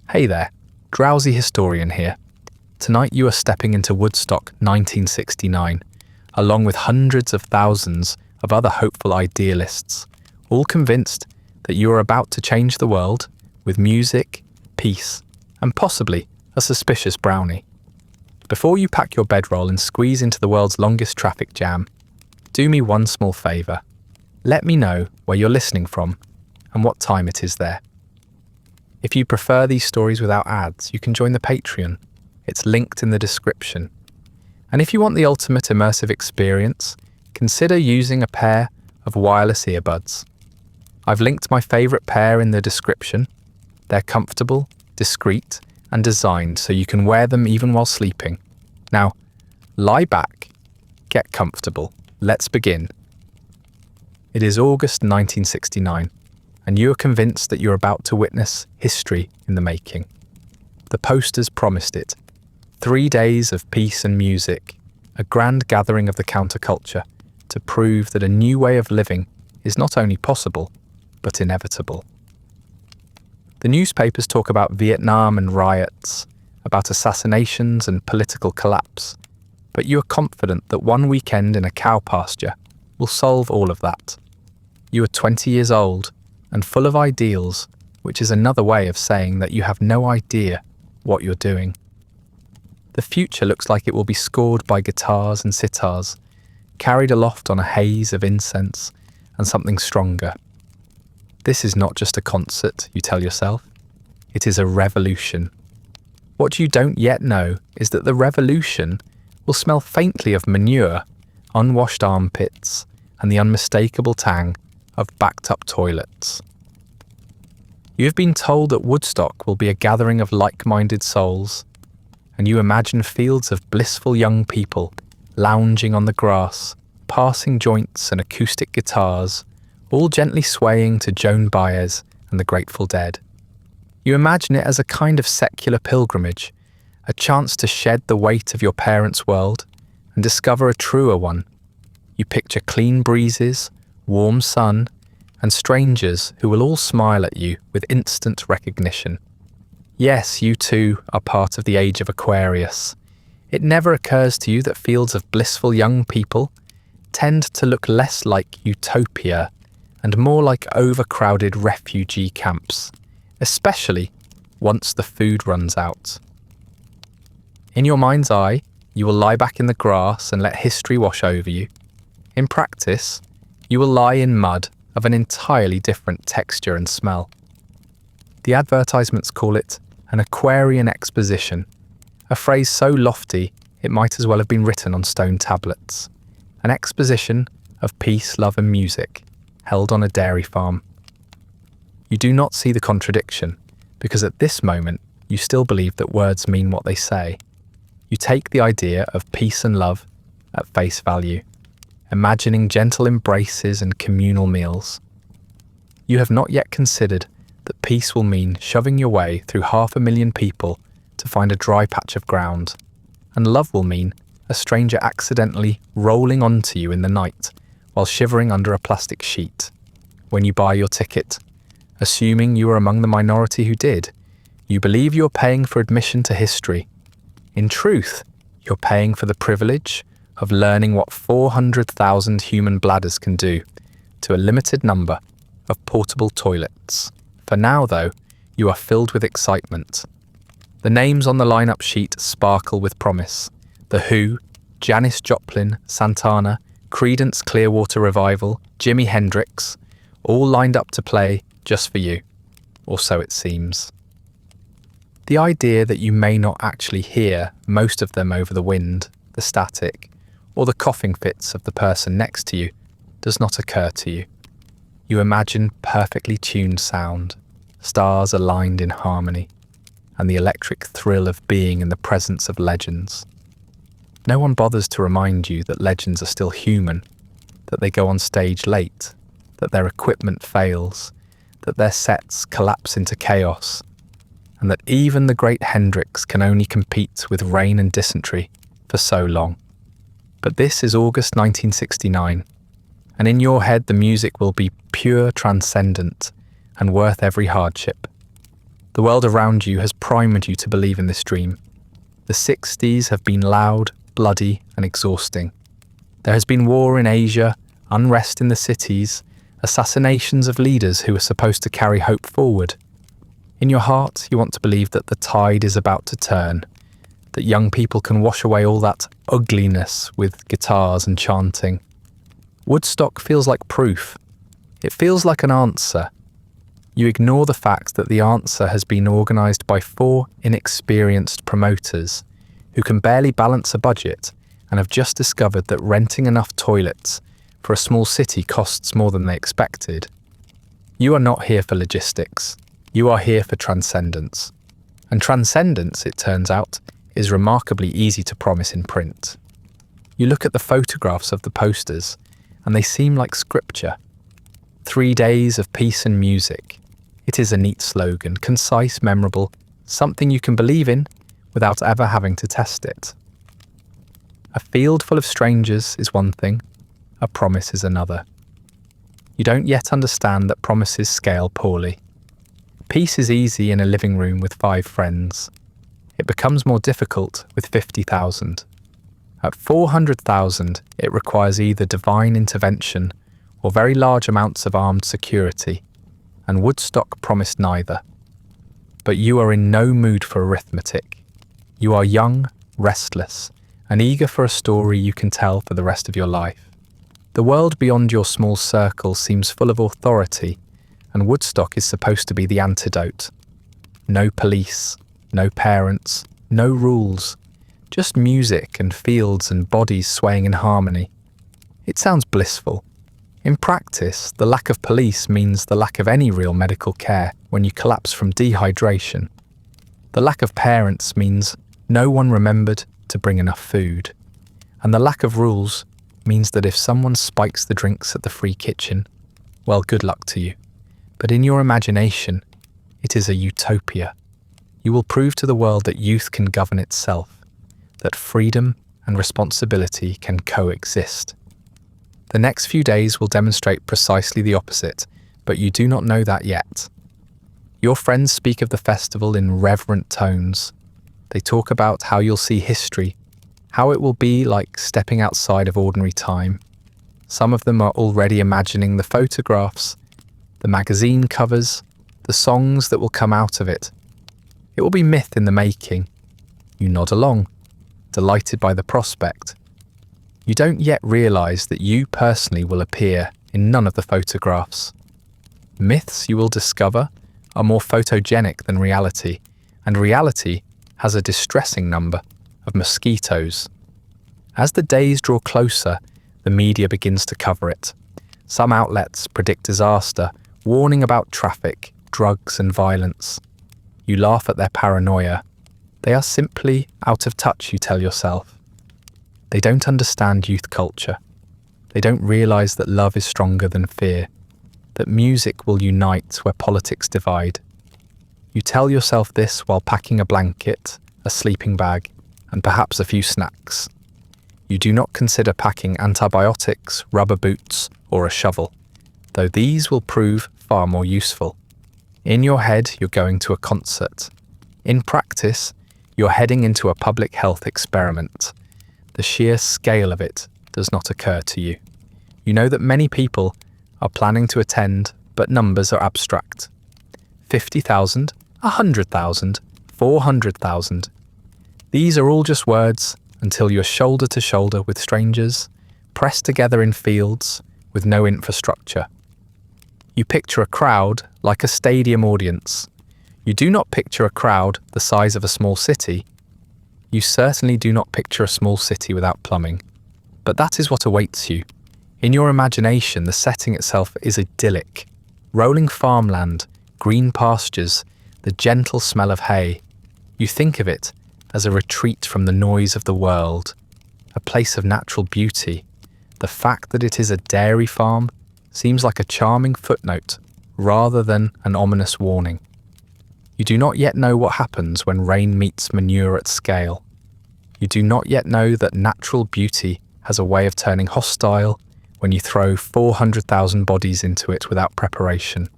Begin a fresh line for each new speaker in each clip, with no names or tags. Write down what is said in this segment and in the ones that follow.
Hey there, Drowsy Historian here. Tonight you are stepping into Woodstock 1969, along with hundreds of thousands of other hopeful idealists, all convinced that you are about to change the world with music, peace, and possibly a suspicious brownie. Before you pack your bedroll and squeeze into the world's longest traffic jam, do me one small favour. Let me know where you're listening from and what time it is there. If you prefer these stories without ads, you can join the Patreon. It's linked in the description. And if you want the ultimate immersive experience, consider using a pair of wireless earbuds. I've linked my favourite pair in the description. They're comfortable, discreet, and designed so you can wear them even while sleeping. Now, lie back, get comfortable. Let's begin. It is August 1969. And you are convinced that you're about to witness history in the making. The posters promised it. 3 days of peace and music, a grand gathering of the counterculture to prove that a new way of living is not only possible, but inevitable. The newspapers talk about Vietnam and riots, about assassinations and political collapse, but you are confident that one weekend in a cow pasture will solve all of that. You are 20 years old, and full of ideals, which is another way of saying that you have no idea what you're doing. The future looks like it will be scored by guitars and sitars, carried aloft on a haze of incense and something stronger. This is not just a concert, you tell yourself. It is a revolution. What you don't yet know is that the revolution will smell faintly of manure, unwashed armpits, and the unmistakable tang of backed-up toilets. You have been told that Woodstock will be a gathering of like-minded souls, and you imagine fields of blissful young people lounging on the grass, passing joints and acoustic guitars, all gently swaying to Joan Baez and the Grateful Dead. You imagine it as a kind of secular pilgrimage, a chance to shed the weight of your parents' world and discover a truer one. You picture clean breezes, warm sun, and strangers who will all smile at you with instant recognition. Yes, you too are part of the age of Aquarius. It never occurs to you that fields of blissful young people tend to look less like utopia and more like overcrowded refugee camps, especially once the food runs out. In your mind's eye, you will lie back in the grass and let history wash over you. In practice, you will lie in mud of an entirely different texture and smell. The advertisements call it an Aquarian exposition, a phrase so lofty it might as well have been written on stone tablets. An exposition of peace, love and music, held on a dairy farm. You do not see the contradiction, because at this moment you still believe that words mean what they say. You take the idea of peace and love at face value, imagining gentle embraces and communal meals. You have not yet considered that peace will mean shoving your way through 500,000 people to find a dry patch of ground, and love will mean a stranger accidentally rolling onto you in the night while shivering under a plastic sheet. When you buy your ticket, assuming you are among the minority who did, you believe you're paying for admission to history. In truth, you're paying for the privilege of learning what 400,000 human bladders can do to a limited number of portable toilets. For now, though, you are filled with excitement. The names on the lineup sheet sparkle with promise. The Who, Janis Joplin, Santana, Creedence Clearwater Revival, Jimi Hendrix, all lined up to play just for you, or so it seems. The idea that you may not actually hear most of them over the wind, the static, or the coughing fits of the person next to you does not occur to you. You imagine perfectly tuned sound, stars aligned in harmony, and the electric thrill of being in the presence of legends. No one bothers to remind you that legends are still human, that they go on stage late, that their equipment fails, that their sets collapse into chaos, and that even the great Hendrix can only compete with rain and dysentery for so long. But this is August 1969, and in your head the music will be pure transcendent and worth every hardship. The world around you has primed you to believe in this dream. The 60s have been loud, bloody, and exhausting. There has been war in Asia, unrest in the cities, assassinations of leaders who are supposed to carry hope forward. In your heart, you want to believe that the tide is about to turn, that young people can wash away all that ugliness with guitars and chanting. Woodstock feels like proof. It feels like an answer. You ignore the fact that the answer has been organised by 4 inexperienced promoters who can barely balance a budget and have just discovered that renting enough toilets for a small city costs more than they expected. You are not here for logistics. You are here for transcendence. And transcendence, it turns out, is remarkably easy to promise in print. You look at the photographs of the posters, and they seem like scripture. 3 days of peace and music. It is a neat slogan, concise, memorable, something you can believe in without ever having to test it. A field full of strangers is one thing, a promise is another. You don't yet understand that promises scale poorly. Peace is easy in a living room with 5 friends. It becomes more difficult with 50,000. At 400,000, it requires either divine intervention or very large amounts of armed security, and Woodstock promised neither. But you are in no mood for arithmetic. You are young, restless, and eager for a story you can tell for the rest of your life. The world beyond your small circle seems full of authority, and Woodstock is supposed to be the antidote. No police, no parents, no rules, just music and fields and bodies swaying in harmony. It sounds blissful. In practice, the lack of police means the lack of any real medical care when you collapse from dehydration. The lack of parents means no one remembered to bring enough food. And the lack of rules means that if someone spikes the drinks at the free kitchen, well, good luck to you. But in your imagination, it is a utopia. You will prove to the world that youth can govern itself, that freedom and responsibility can coexist. The next few days will demonstrate precisely the opposite, but you do not know that yet. Your friends speak of the festival in reverent tones. They talk about how you'll see history, how it will be like stepping outside of ordinary time. Some of them are already imagining the photographs, the magazine covers, the songs that will come out of it. It will be myth in the making. You nod along, delighted by the prospect. You don't yet realise that you personally will appear in none of the photographs. Myths, you will discover, are more photogenic than reality, and reality has a distressing number of mosquitoes. As the days draw closer, the media begins to cover it. Some outlets predict disaster, warning about traffic, drugs and violence. You laugh at their paranoia. They are simply out of touch, you tell yourself. They don't understand youth culture. They don't realise that love is stronger than fear, that music will unite where politics divide. You tell yourself this while packing a blanket, a sleeping bag, and perhaps a few snacks. You do not consider packing antibiotics, rubber boots, or a shovel, though these will prove far more useful. In your head, you're going to a concert. In practice, you're heading into a public health experiment. The sheer scale of it does not occur to you. You know that many people are planning to attend, but numbers are abstract. 50,000, 100,000, 400,000. These are all just words until you're shoulder to shoulder with strangers, pressed together in fields with no infrastructure. You picture a crowd like a stadium audience. You do not picture a crowd the size of a small city. You certainly do not picture a small city without plumbing. But that is what awaits you. In your imagination, the setting itself is idyllic. Rolling farmland, green pastures, the gentle smell of hay. You think of it as a retreat from the noise of the world, a place of natural beauty. The fact that it is a dairy farm seems like a charming footnote rather than an ominous warning. You do not yet know what happens when rain meets manure at scale. You do not yet know that natural beauty has a way of turning hostile when you throw 400,000 bodies into it without preparation.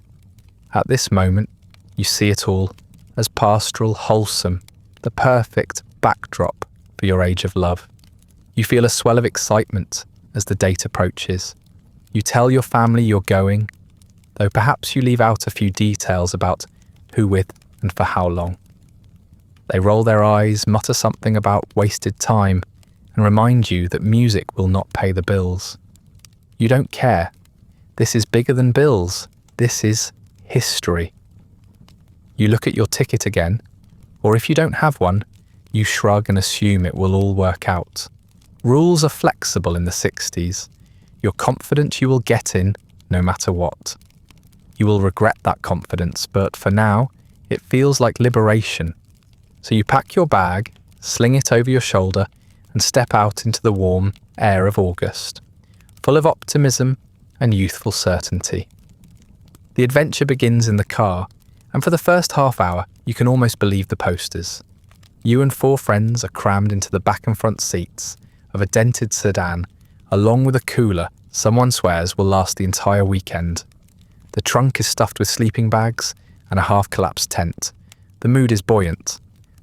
At this moment, you see it all, as pastoral, wholesome, the perfect backdrop for your age of love. You feel a swell of excitement as the date approaches. You tell your family you're going, though perhaps you leave out a few details about who with and for how long. They roll their eyes, mutter something about wasted time, and remind you that music will not pay the bills. You don't care. This is bigger than bills. This is history. You look at your ticket again, or if you don't have one, you shrug and assume it will all work out. Rules are flexible in the 60s. You're confident you will get in no matter what. You will regret that confidence, but for now, it feels like liberation. So you pack your bag, sling it over your shoulder, and step out into the warm air of August, full of optimism and youthful certainty. The adventure begins in the car, and for the first half hour, you can almost believe the posters. You and 4 friends are crammed into the back and front seats of a dented sedan, along with a cooler someone swears will last the entire weekend. The trunk is stuffed with sleeping bags and a half-collapsed tent. The mood is buoyant.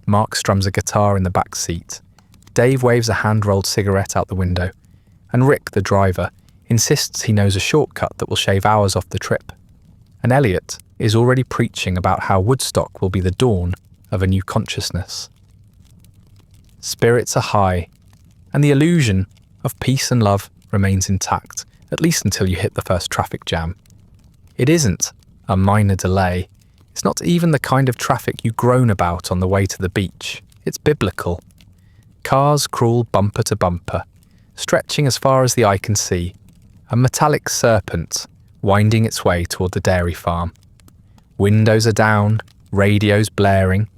Mark strums a guitar in the back seat. Dave waves a hand-rolled cigarette out the window, and Rick, the driver, insists he knows a shortcut that will shave hours off the trip. And Elliot is already preaching about how Woodstock will be the dawn of a new consciousness. Spirits are high, and the illusion of peace and love remains intact, at least until you hit the first traffic jam. It isn't a minor delay. It's not even the kind of traffic you groan about on the way to the beach. It's biblical. Cars crawl bumper to bumper, stretching as far as the eye can see, a metallic serpent winding its way toward the dairy farm. Windows are down, radios blaring,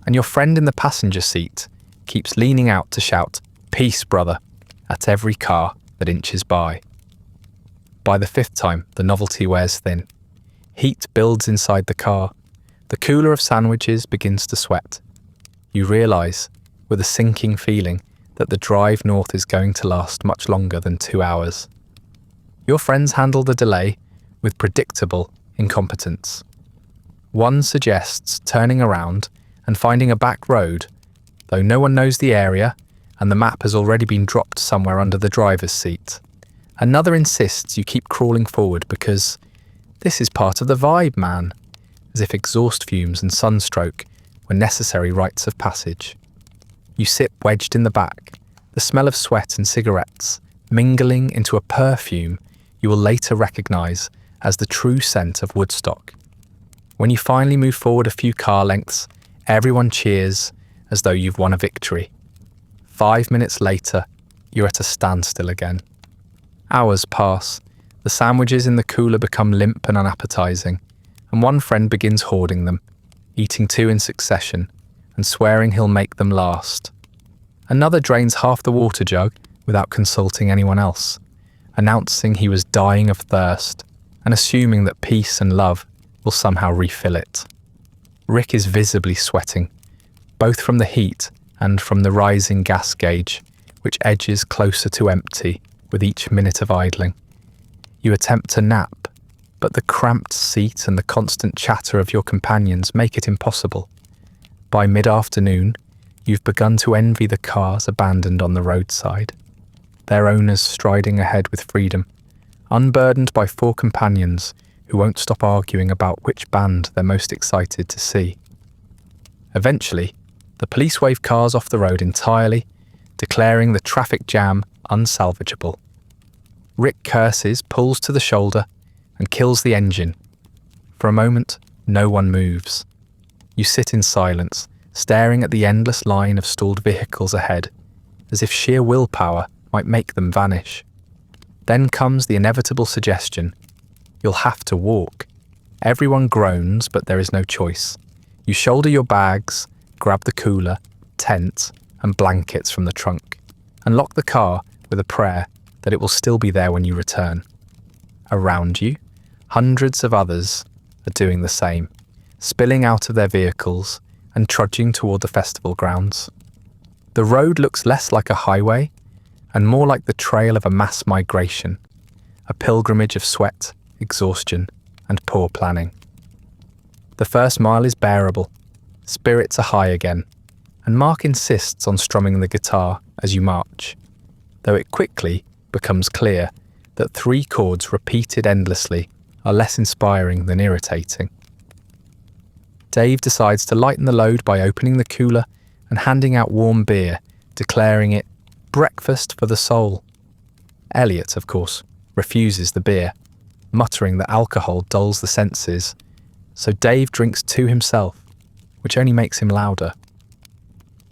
and your friend in the passenger seat keeps leaning out to shout, "Peace, brother," at every car that inches by. By the 5th time, the novelty wears thin. Heat builds inside the car. The cooler of sandwiches begins to sweat. You realise, with a sinking feeling, that the drive north is going to last much longer than 2 hours. Your friends handle the delay with predictable incompetence. One suggests turning around and finding a back road, though no one knows the area and the map has already been dropped somewhere under the driver's seat. Another insists you keep crawling forward because this is part of the vibe, man, as if exhaust fumes and sunstroke were necessary rites of passage. You sit wedged in the back, the smell of sweat and cigarettes mingling into a perfume you will later recognise as the true scent of Woodstock. When you finally move forward a few car lengths, everyone cheers as though you've won a victory. 5 minutes later, you're at a standstill again. Hours pass, the sandwiches in the cooler become limp and unappetising, and one friend begins hoarding them, eating 2 in succession, and swearing he'll make them last. Another drains half the water jug without consulting anyone else, announcing he was dying of thirst, and assuming that peace and love will somehow refill it. Rick is visibly sweating, both from the heat and from the rising gas gauge, which edges closer to empty with each minute of idling. You attempt to nap, but the cramped seat and the constant chatter of your companions make it impossible. By mid-afternoon, you've begun to envy the cars abandoned on the roadside, their owners striding ahead with freedom, unburdened by 4 companions who won't stop arguing about which band they're most excited to see. Eventually, the police wave cars off the road entirely, declaring the traffic jam unsalvageable. Rick curses, pulls to the shoulder, and kills the engine. For a moment, no one moves. You sit in silence, staring at the endless line of stalled vehicles ahead, as if sheer willpower might make them vanish. Then comes the inevitable suggestion: you'll have to walk. Everyone groans, but there is no choice. You shoulder your bags, grab the cooler, tent, and blankets from the trunk, and lock the car with a prayer that it will still be there when you return. Around you, hundreds of others are doing the same, spilling out of their vehicles and trudging toward the festival grounds. The road looks less like a highway and more like the trail of a mass migration, a pilgrimage of sweat, exhaustion, and poor planning. The first mile is bearable. Spirits are high again, and Mark insists on strumming the guitar as you march, though it quickly becomes clear that 3 chords repeated endlessly are less inspiring than irritating. Dave decides to lighten the load by opening the cooler and handing out warm beer, declaring it breakfast for the soul. Elliot, of course, refuses the beer, muttering that alcohol dulls the senses, so Dave drinks 2 himself, which only makes him louder.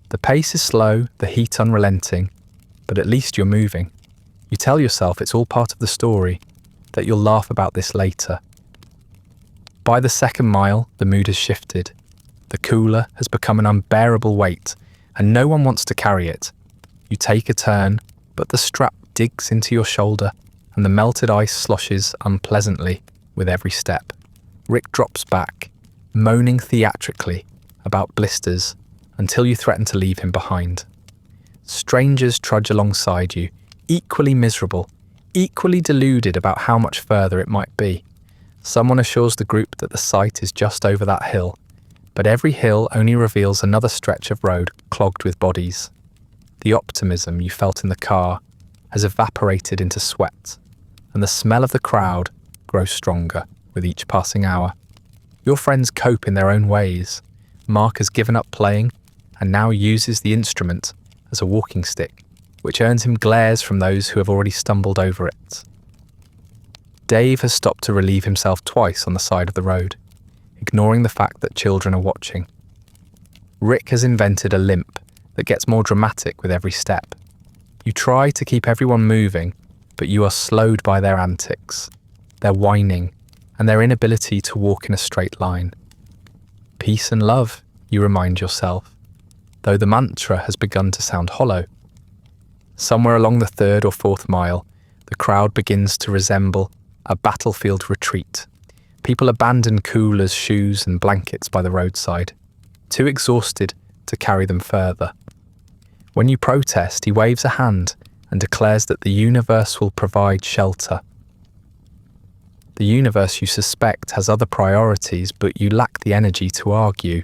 The pace is slow, the heat unrelenting, but at least you're moving. You tell yourself it's all part of the story, that you'll laugh about this later. By the 2nd mile, the mood has shifted. The cooler has become an unbearable weight, and no one wants to carry it. You take a turn, but the strap digs into your shoulder, and the melted ice sloshes unpleasantly with every step. Rick drops back, moaning theatrically about blisters, until you threaten to leave him behind. Strangers trudge alongside you, equally miserable, equally deluded about how much further it might be. Someone assures the group that the site is just over that hill, but every hill only reveals another stretch of road clogged with bodies. The optimism you felt in the car has evaporated into sweat, and the smell of the crowd grows stronger with each passing hour. Your friends cope in their own ways. Mark has given up playing and now uses the instrument as a walking stick, which earns him glares from those who have already stumbled over it. Dave has stopped to relieve himself twice on the side of the road, ignoring the fact that children are watching. Rick has invented a limp that gets more dramatic with every step. You try to keep everyone moving, but you are slowed by their antics, their whining, and their inability to walk in a straight line. Peace and love, you remind yourself, though the mantra has begun to sound hollow. Somewhere along the 3rd or 4th mile, the crowd begins to resemble a battlefield retreat. People abandon coolers, shoes, and blankets by the roadside, too exhausted to carry them further. When you protest, he waves a hand and declares that the universe will provide shelter. The universe, you suspect, has other priorities, but you lack the energy to argue.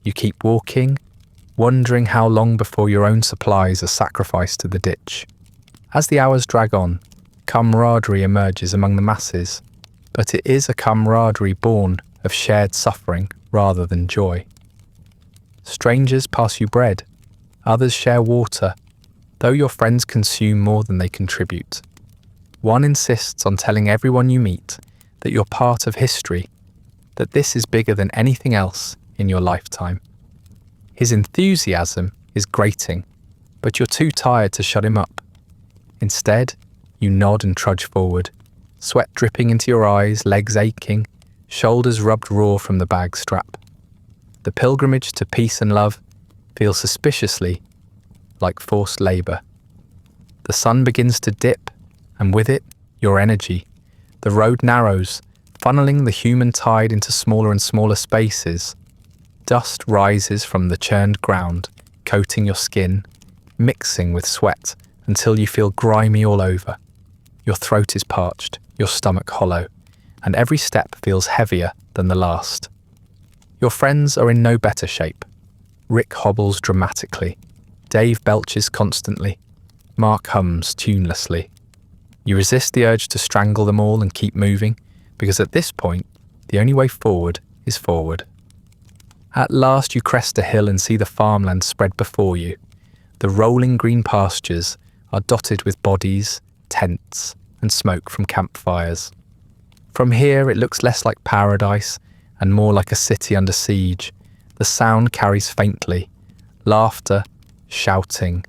You keep walking, wondering how long before your own supplies are sacrificed to the ditch. As the hours drag on, camaraderie emerges among the masses, but it is a camaraderie born of shared suffering rather than joy. Strangers pass you bread, others share water, though your friends consume more than they contribute. One insists on telling everyone you meet that you're part of history, that this is bigger than anything else in your lifetime. His enthusiasm is grating, but you're too tired to shut him up. Instead, you nod and trudge forward, sweat dripping into your eyes, legs aching, shoulders rubbed raw from the bag strap. The pilgrimage to peace and love feels suspiciously like forced labour. The sun begins to dip, and with it, your energy. The road narrows, funneling the human tide into smaller and smaller spaces. Dust rises from the churned ground, coating your skin, mixing with sweat until you feel grimy all over. Your throat is parched, your stomach hollow, and every step feels heavier than the last. Your friends are in no better shape. Rick hobbles dramatically. Dave belches constantly. Mark hums tunelessly. You resist the urge to strangle them all and keep moving, because at this point, the only way forward is forward. At last you crest a hill and see the farmland spread before you. The rolling green pastures are dotted with bodies, tents, and smoke from campfires. From here it looks less like paradise and more like a city under siege. The sound carries faintly, laughter, shouting,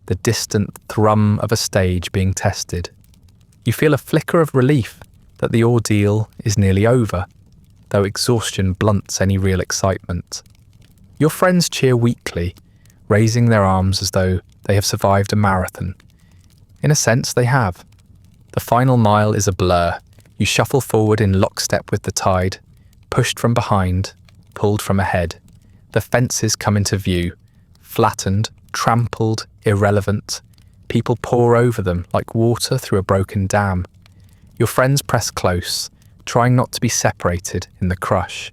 the distant thrum of a stage being tested. You feel a flicker of relief that the ordeal is nearly over, though exhaustion blunts any real excitement. Your friends cheer weakly, raising their arms as though they have survived a marathon. In a sense, they have. The final mile is a blur. You shuffle forward in lockstep with the tide, pushed from behind, pulled from ahead. The fences come into view, flattened, trampled, irrelevant. People pour over them like water through a broken dam. Your friends press close, trying not to be separated in the crush.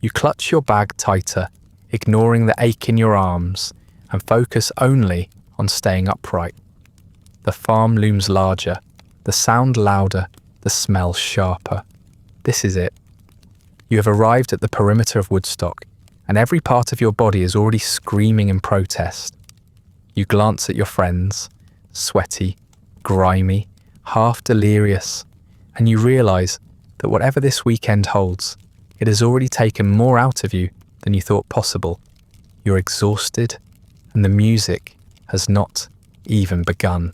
You clutch your bag tighter, ignoring the ache in your arms, and focus only on staying upright. The farm looms larger, the sound louder, the smell sharper. This is it. You have arrived at the perimeter of Woodstock, and every part of your body is already screaming in protest. You glance at your friends, sweaty, grimy, half delirious, and you realise that whatever this weekend holds, it has already taken more out of you than you thought possible. You're exhausted, and the music has not even begun.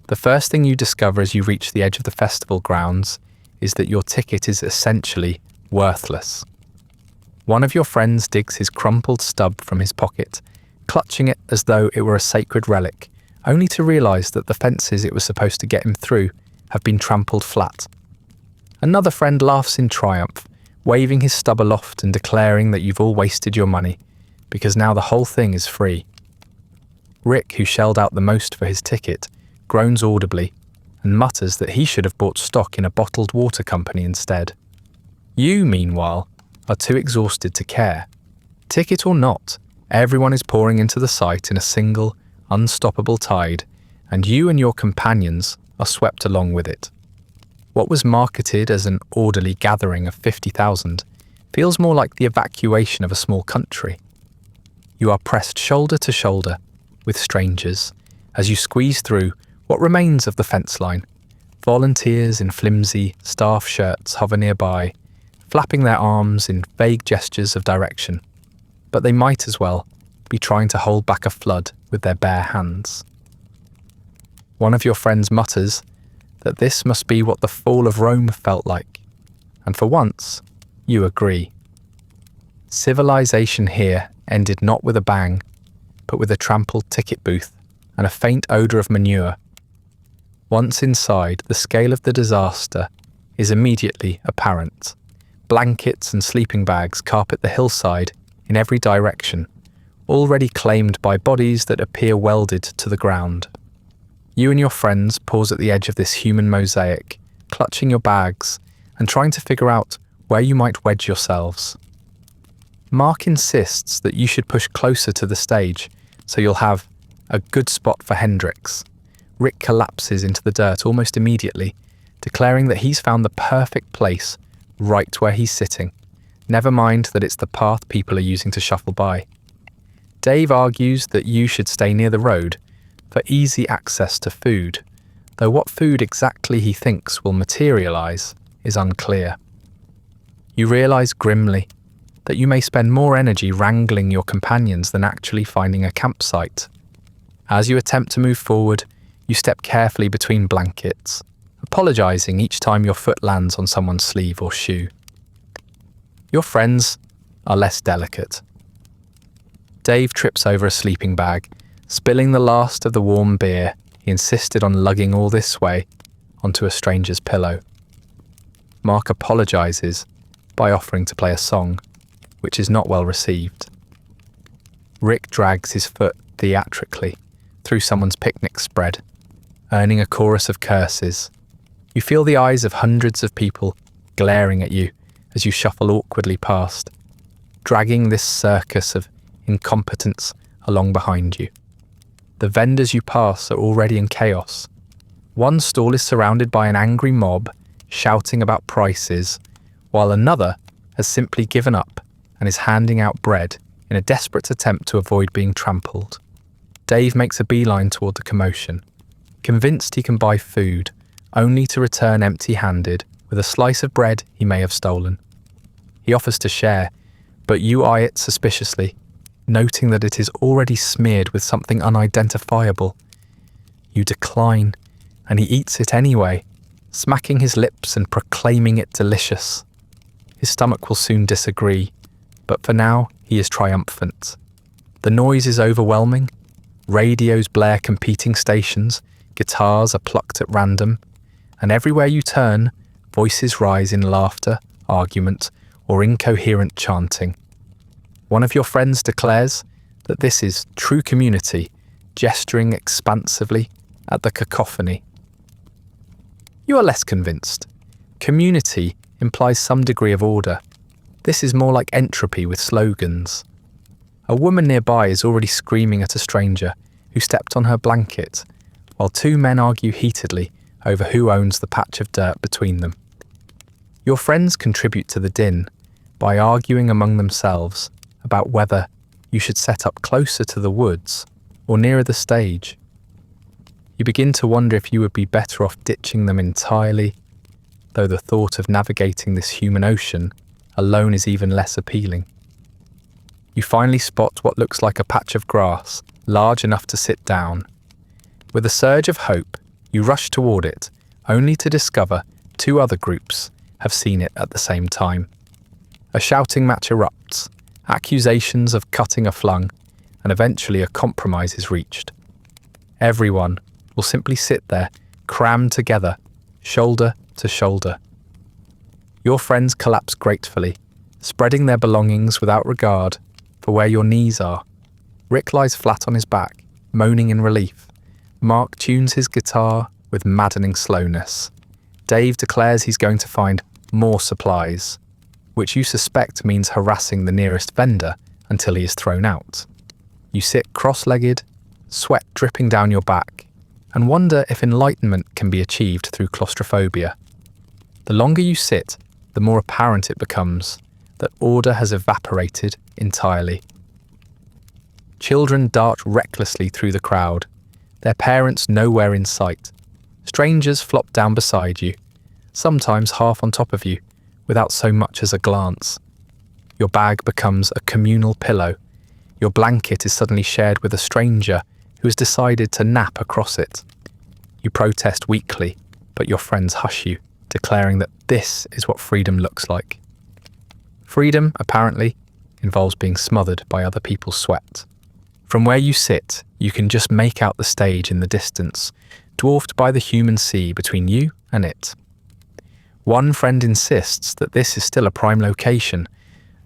The first thing you discover as you reach the edge of the festival grounds is that your ticket is essentially worthless. One of your friends digs his crumpled stub from his pocket, clutching it as though it were a sacred relic, only to realise that the fences it was supposed to get him through have been trampled flat. Another friend laughs in triumph, waving his stub aloft and declaring that you've all wasted your money, because now the whole thing is free. Rick, who shelled out the most for his ticket, groans audibly and mutters that he should have bought stock in a bottled water company instead. You, meanwhile, are too exhausted to care. Ticket or not, everyone is pouring into the site in a single, unstoppable tide, and you and your companions are swept along with it. What was marketed as an orderly gathering of 50,000 feels more like the evacuation of a small country. You are pressed shoulder to shoulder with strangers as you squeeze through what remains of the fence line. Volunteers in flimsy staff shirts hover nearby, flapping their arms in vague gestures of direction, but they might as well be trying to hold back a flood with their bare hands. One of your friends mutters that this must be what the fall of Rome felt like, and for once, you agree. Civilization here ended not with a bang, but with a trampled ticket booth and a faint odour of manure. Once inside, the scale of the disaster is immediately apparent. Blankets and sleeping bags carpet the hillside in every direction, already claimed by bodies that appear welded to the ground. You and your friends pause at the edge of this human mosaic, clutching your bags and trying to figure out where you might wedge yourselves. Mark insists that you should push closer to the stage so you'll have a good spot for Hendrix. Rick collapses into the dirt almost immediately, declaring that he's found the perfect place right where he's sitting. Never mind that it's the path people are using to shuffle by. Dave argues that you should stay near the road for easy access to food, though what food exactly he thinks will materialise is unclear. You realise grimly that you may spend more energy wrangling your companions than actually finding a campsite. As you attempt to move forward, you step carefully between blankets, apologising each time your foot lands on someone's sleeve or shoe. Your friends are less delicate. Dave trips over a sleeping bag, spilling the last of the warm beer he insisted on lugging all this way onto a stranger's pillow. Mark apologises by offering to play a song, which is not well received. Rick drags his foot theatrically through someone's picnic spread, earning a chorus of curses. You feel the eyes of hundreds of people glaring at you as you shuffle awkwardly past, dragging this circus of incompetence along behind you. The vendors you pass are already in chaos. One stall is surrounded by an angry mob shouting about prices, while another has simply given up and is handing out bread in a desperate attempt to avoid being trampled. Dave makes a beeline toward the commotion, convinced he can buy food, only to return empty-handed with a slice of bread he may have stolen. He offers to share, but you eye it suspiciously, noting that it is already smeared with something unidentifiable. You decline, and he eats it anyway, smacking his lips and proclaiming it delicious. His stomach will soon disagree, but for now he is triumphant. The noise is overwhelming. Radios blare competing stations, guitars are plucked at random, and everywhere you turn, voices rise in laughter, argument, or incoherent chanting. One of your friends declares that this is true community, gesturing expansively at the cacophony. You are less convinced. Community implies some degree of order. This is more like entropy with slogans. A woman nearby is already screaming at a stranger who stepped on her blanket, while two men argue heatedly over who owns the patch of dirt between them. Your friends contribute to the din by arguing among themselves about whether you should set up closer to the woods or nearer the stage. You begin to wonder if you would be better off ditching them entirely, though the thought of navigating this human ocean alone is even less appealing. You finally spot what looks like a patch of grass, large enough to sit down. With a surge of hope, you rush toward it, only to discover two other groups have seen it at the same time. A shouting match erupts, accusations of cutting are flung, and eventually a compromise is reached. Everyone will simply sit there, crammed together, shoulder to shoulder. Your friends collapse gratefully, spreading their belongings without regard for where your knees are. Rick lies flat on his back, moaning in relief. Mark tunes his guitar with maddening slowness. Dave declares he's going to find more supplies, which you suspect means harassing the nearest vendor until he is thrown out. You sit cross-legged, sweat dripping down your back, and wonder if enlightenment can be achieved through claustrophobia. The longer you sit, the more apparent it becomes that order has evaporated entirely. Children dart recklessly through the crowd, their parents nowhere in sight. Strangers flop down beside you, sometimes half on top of you, without so much as a glance. Your bag becomes a communal pillow. Your blanket is suddenly shared with a stranger who has decided to nap across it. You protest weakly, but your friends hush you, declaring that this is what freedom looks like. Freedom, apparently, involves being smothered by other people's sweat. From where you sit, you can just make out the stage in the distance, dwarfed by the human sea between you and it. One friend insists that this is still a prime location,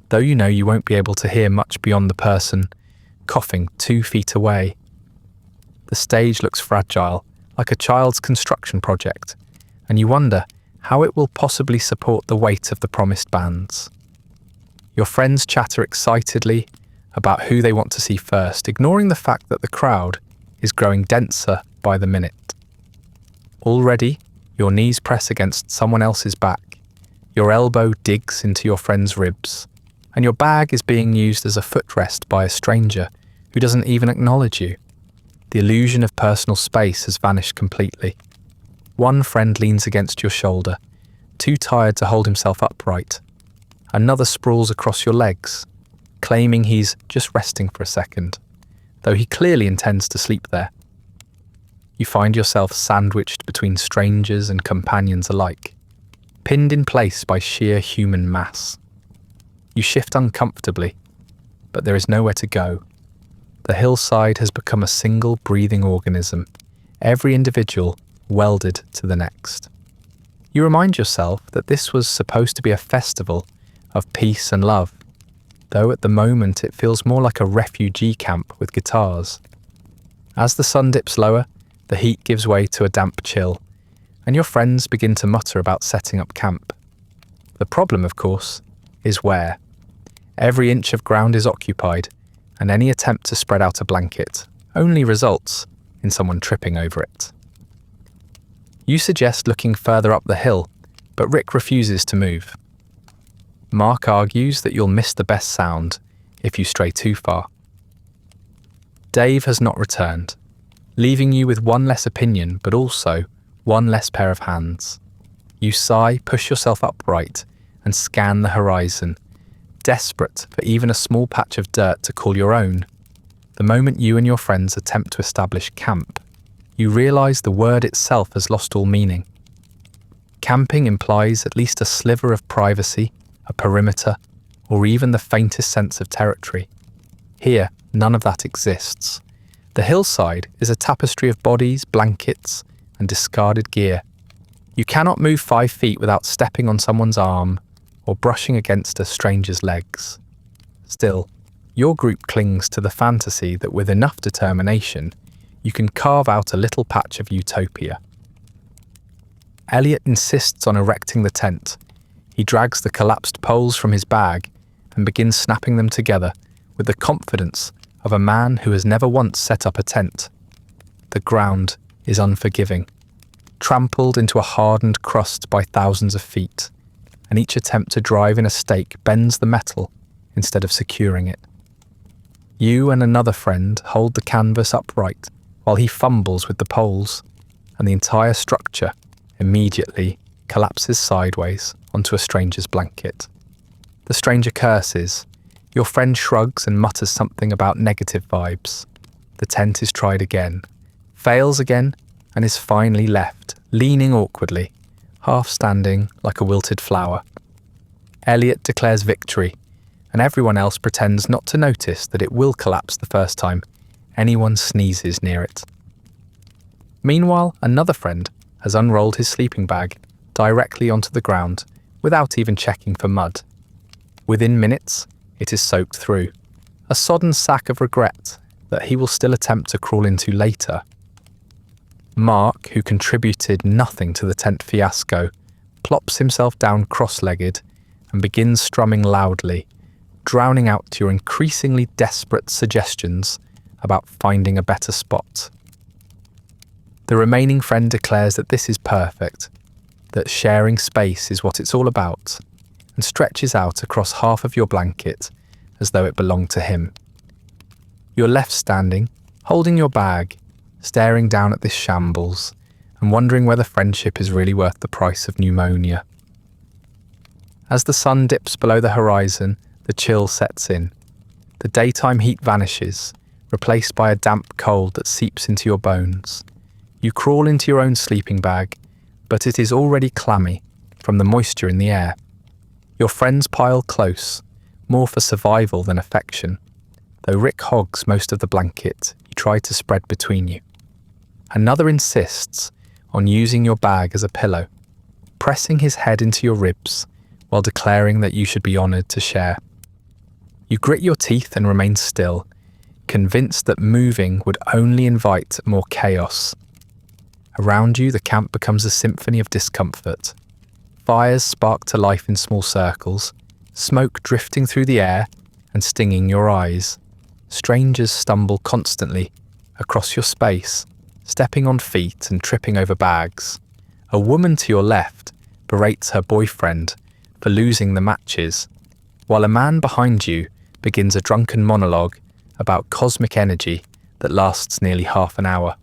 though you know you won't be able to hear much beyond the person coughing 2 feet away. The stage looks fragile, like a child's construction project, and you wonder how it will possibly support the weight of the promised bands. Your friends chatter excitedly about who they want to see first, ignoring the fact that the crowd is growing denser by the minute. Already, your knees press against someone else's back, your elbow digs into your friend's ribs, and your bag is being used as a footrest by a stranger who doesn't even acknowledge you. The illusion of personal space has vanished completely. One friend leans against your shoulder, too tired to hold himself upright. Another sprawls across your legs, claiming he's just resting for a second, though he clearly intends to sleep there. You find yourself sandwiched between strangers and companions alike, pinned in place by sheer human mass. You shift uncomfortably, but there is nowhere to go. The hillside has become a single breathing organism, every individual welded to the next. You remind yourself that this was supposed to be a festival of peace and love, though at the moment it feels more like a refugee camp with guitars. As the sun dips lower, the heat gives way to a damp chill, and your friends begin to mutter about setting up camp. The problem, of course, is where. Every inch of ground is occupied, and any attempt to spread out a blanket only results in someone tripping over it. You suggest looking further up the hill, but Rick refuses to move. Mark argues that you'll miss the best sound if you stray too far. Dave has not returned, leaving you with one less opinion, but also one less pair of hands. You sigh, push yourself upright, and scan the horizon, desperate for even a small patch of dirt to call your own. The moment you and your friends attempt to establish camp, you realise the word itself has lost all meaning. Camping implies at least a sliver of privacy, a perimeter, or even the faintest sense of territory. Here, none of that exists. The hillside is a tapestry of bodies, blankets, and discarded gear. You cannot move 5 feet without stepping on someone's arm or brushing against a stranger's legs. Still, your group clings to the fantasy that with enough determination, you can carve out a little patch of utopia. Elliot insists on erecting the tent. He drags the collapsed poles from his bag and begins snapping them together with the confidence of a man who has never once set up a tent. The ground is unforgiving, trampled into a hardened crust by thousands of feet, and each attempt to drive in a stake bends the metal instead of securing it. You and another friend hold the canvas upright while he fumbles with the poles, and the entire structure immediately collapses sideways onto a stranger's blanket. The stranger curses. Your friend shrugs and mutters something about negative vibes. The tent is tried again, fails again, and is finally left, leaning awkwardly, half standing like a wilted flower. Elliot declares victory, and everyone else pretends not to notice that it will collapse the first time anyone sneezes near it. Meanwhile, another friend has unrolled his sleeping bag directly onto the ground without even checking for mud. Within minutes, it is soaked through, a sodden sack of regret that he will still attempt to crawl into later. Mark, who contributed nothing to the tent fiasco, plops himself down cross-legged and begins strumming loudly, drowning out your increasingly desperate suggestions about finding a better spot. The remaining friend declares that this is perfect, that sharing space is what it's all about, and stretches out across half of your blanket as though it belonged to him. You're left standing, holding your bag, staring down at this shambles, and wondering whether friendship is really worth the price of pneumonia. As the sun dips below the horizon, the chill sets in. The daytime heat vanishes, replaced by a damp cold that seeps into your bones. You crawl into your own sleeping bag, but it is already clammy from the moisture in the air. Your friends pile close, more for survival than affection. Though Rick hogs most of the blanket you try to spread between you. Another insists on using your bag as a pillow, pressing his head into your ribs while declaring that you should be honoured to share. You grit your teeth and remain still, convinced that moving would only invite more chaos. Around you, the camp becomes a symphony of discomfort. Fires spark to life in small circles, smoke drifting through the air and stinging your eyes. Strangers stumble constantly across your space, stepping on feet and tripping over bags. A woman to your left berates her boyfriend for losing the matches, while a man behind you begins a drunken monologue about cosmic energy that lasts nearly half an hour.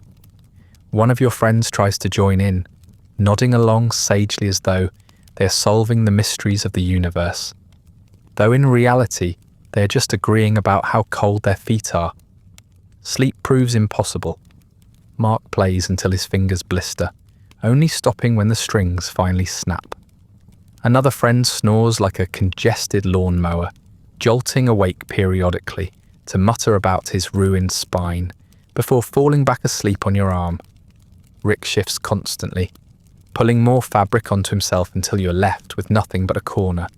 One of your friends tries to join in, nodding along sagely as though they are solving the mysteries of the universe, though in reality they are just agreeing about how cold their feet are. Sleep proves impossible. Mark plays until his fingers blister, only stopping when the strings finally snap. Another friend snores like a congested lawnmower, jolting awake periodically to mutter about his ruined spine before falling back asleep on your arm. Rick shifts constantly, pulling more fabric onto himself until you're left with nothing but a corner.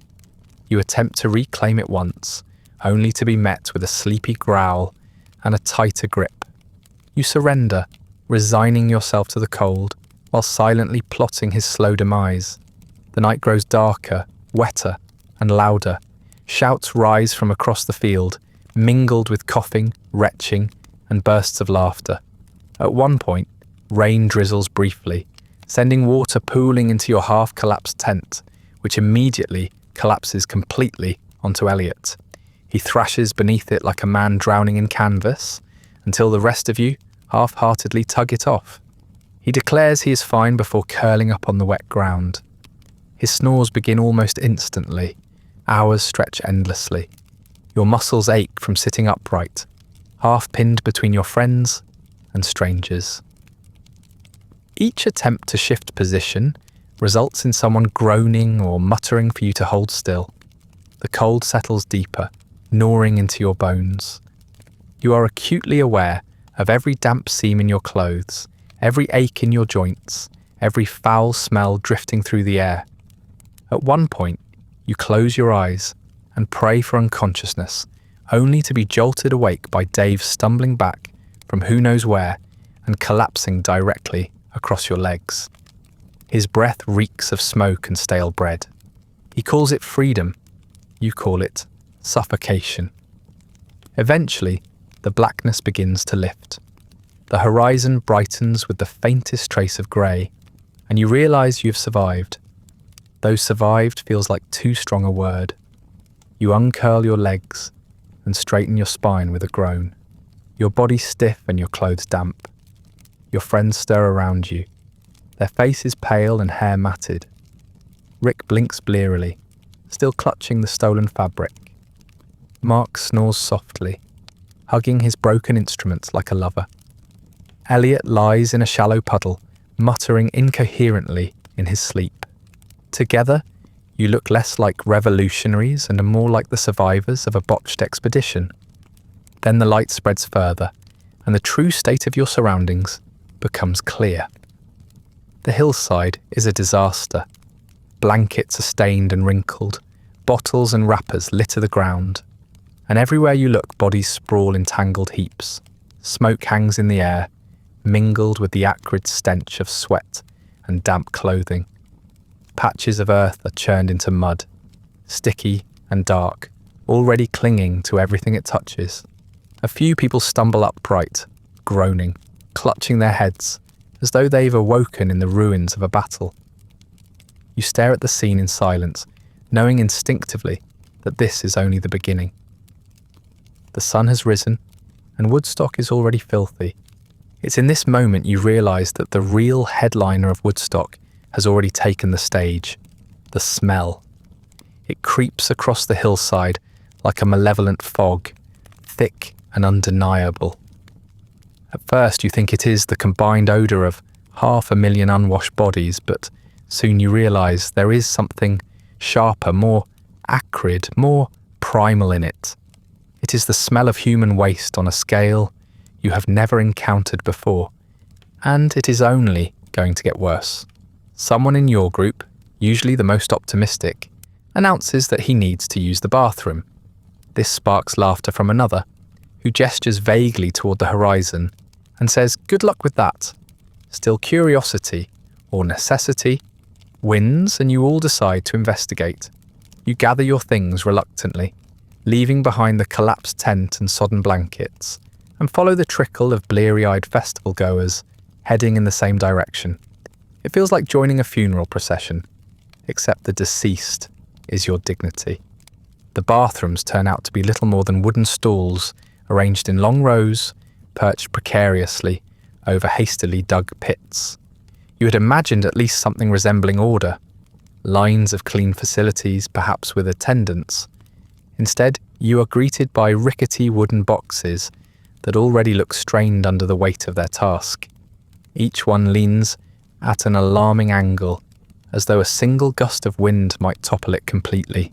You attempt to reclaim it once, only to be met with a sleepy growl and a tighter grip. You surrender, resigning yourself to the cold, while silently plotting his slow demise. The night grows darker, wetter, and louder. Shouts rise from across the field, mingled with coughing, retching, and bursts of laughter. At one point, rain drizzles briefly, sending water pooling into your half-collapsed tent, which immediately collapses completely onto Elliot. He thrashes beneath it like a man drowning in canvas, until the rest of you half-heartedly tug it off. He declares he is fine before curling up on the wet ground. His snores begin almost instantly. Hours stretch endlessly. Your muscles ache from sitting upright, half pinned between your friends and strangers. Each attempt to shift position results in someone groaning or muttering for you to hold still. The cold settles deeper, gnawing into your bones. You are acutely aware of every damp seam in your clothes, every ache in your joints, every foul smell drifting through the air. At one point, you close your eyes and pray for unconsciousness, only to be jolted awake by Dave stumbling back from who knows where and collapsing directly across your legs. His breath reeks of smoke and stale bread. He calls it freedom. You call it suffocation. Eventually, the blackness begins to lift. The horizon brightens with the faintest trace of grey, and you realise you've survived. Though survived feels like too strong a word. You uncurl your legs and straighten your spine with a groan. Your body stiff and your clothes damp. Your friends stir around you, their faces pale and hair matted. Rick blinks blearily, still clutching the stolen fabric. Mark snores softly, hugging his broken instruments like a lover. Elliot lies in a shallow puddle, muttering incoherently in his sleep. Together, you look less like revolutionaries and more like the survivors of a botched expedition. Then the light spreads further, and the true state of your surroundings becomes clear. The hillside is a disaster. Blankets are stained and wrinkled, bottles and wrappers litter the ground, and everywhere you look bodies sprawl in tangled heaps. Smoke hangs in the air, mingled with the acrid stench of sweat and damp clothing. Patches of earth are churned into mud, sticky and dark, already clinging to everything it touches. A few people stumble upright, groaning, clutching their heads, as though they've awoken in the ruins of a battle. You stare at the scene in silence, knowing instinctively that this is only the beginning. The sun has risen, and Woodstock is already filthy. It's in this moment you realise that the real headliner of Woodstock has already taken the stage: the smell. It creeps across the hillside like a malevolent fog, thick and undeniable. At first you think it is the combined odour of 500,000 unwashed bodies, but soon you realise there is something sharper, more acrid, more primal in it. It is the smell of human waste on a scale you have never encountered before, and it is only going to get worse. Someone in your group, usually the most optimistic, announces that he needs to use the bathroom. This sparks laughter from another, who gestures vaguely toward the horizon and says, "Good luck with that." Still, curiosity, or necessity, wins, and you all decide to investigate. You gather your things reluctantly, leaving behind the collapsed tent and sodden blankets, and follow the trickle of bleary-eyed festival goers heading in the same direction. It feels like joining a funeral procession, except the deceased is your dignity. The bathrooms turn out to be little more than wooden stools arranged in long rows, perched precariously over hastily dug pits. You had imagined at least something resembling order, lines of clean facilities, perhaps with attendants. Instead, you are greeted by rickety wooden boxes that already look strained under the weight of their task. Each one leans at an alarming angle, as though a single gust of wind might topple it completely.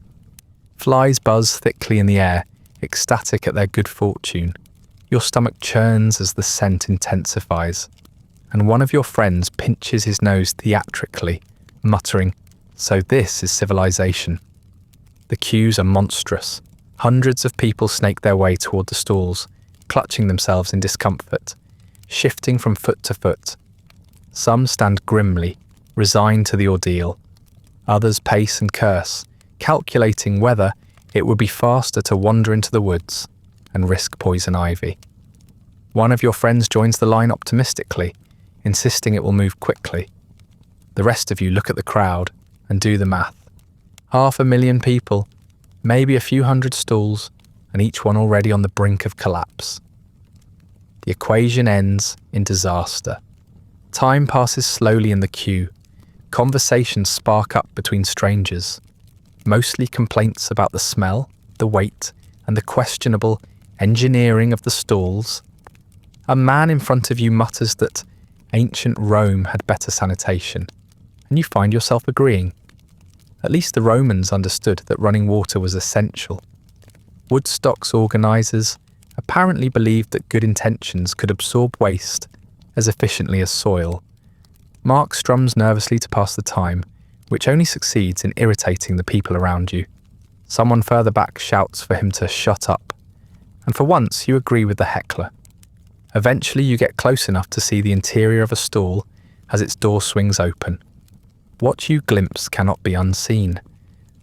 Flies buzz thickly in the air, ecstatic at their good fortune. Your stomach churns as the scent intensifies, and one of your friends pinches his nose theatrically, muttering, "So this is civilization." The queues are monstrous. Hundreds of people snake their way toward the stalls, clutching themselves in discomfort, shifting from foot to foot. Some stand grimly, resigned to the ordeal. Others pace and curse, calculating whether it would be faster to wander into the woods and risk poison ivy. One of your friends joins the line optimistically, insisting it will move quickly. The rest of you look at the crowd and do the math. 500,000 people, maybe a few hundred stalls, and each one already on the brink of collapse. The equation ends in disaster. Time passes slowly in the queue. Conversations spark up between strangers, mostly complaints about the smell, the weight, and the questionable engineering of the stalls. A man in front of you mutters that ancient Rome had better sanitation, and you find yourself agreeing. At least the Romans understood that running water was essential. Woodstock's organisers apparently believed that good intentions could absorb waste as efficiently as soil. Mark strums nervously to pass the time, which only succeeds in irritating the people around you. Someone further back shouts for him to shut up, and for once you agree with the heckler. Eventually you get close enough to see the interior of a stall as its door swings open. What you glimpse cannot be unseen.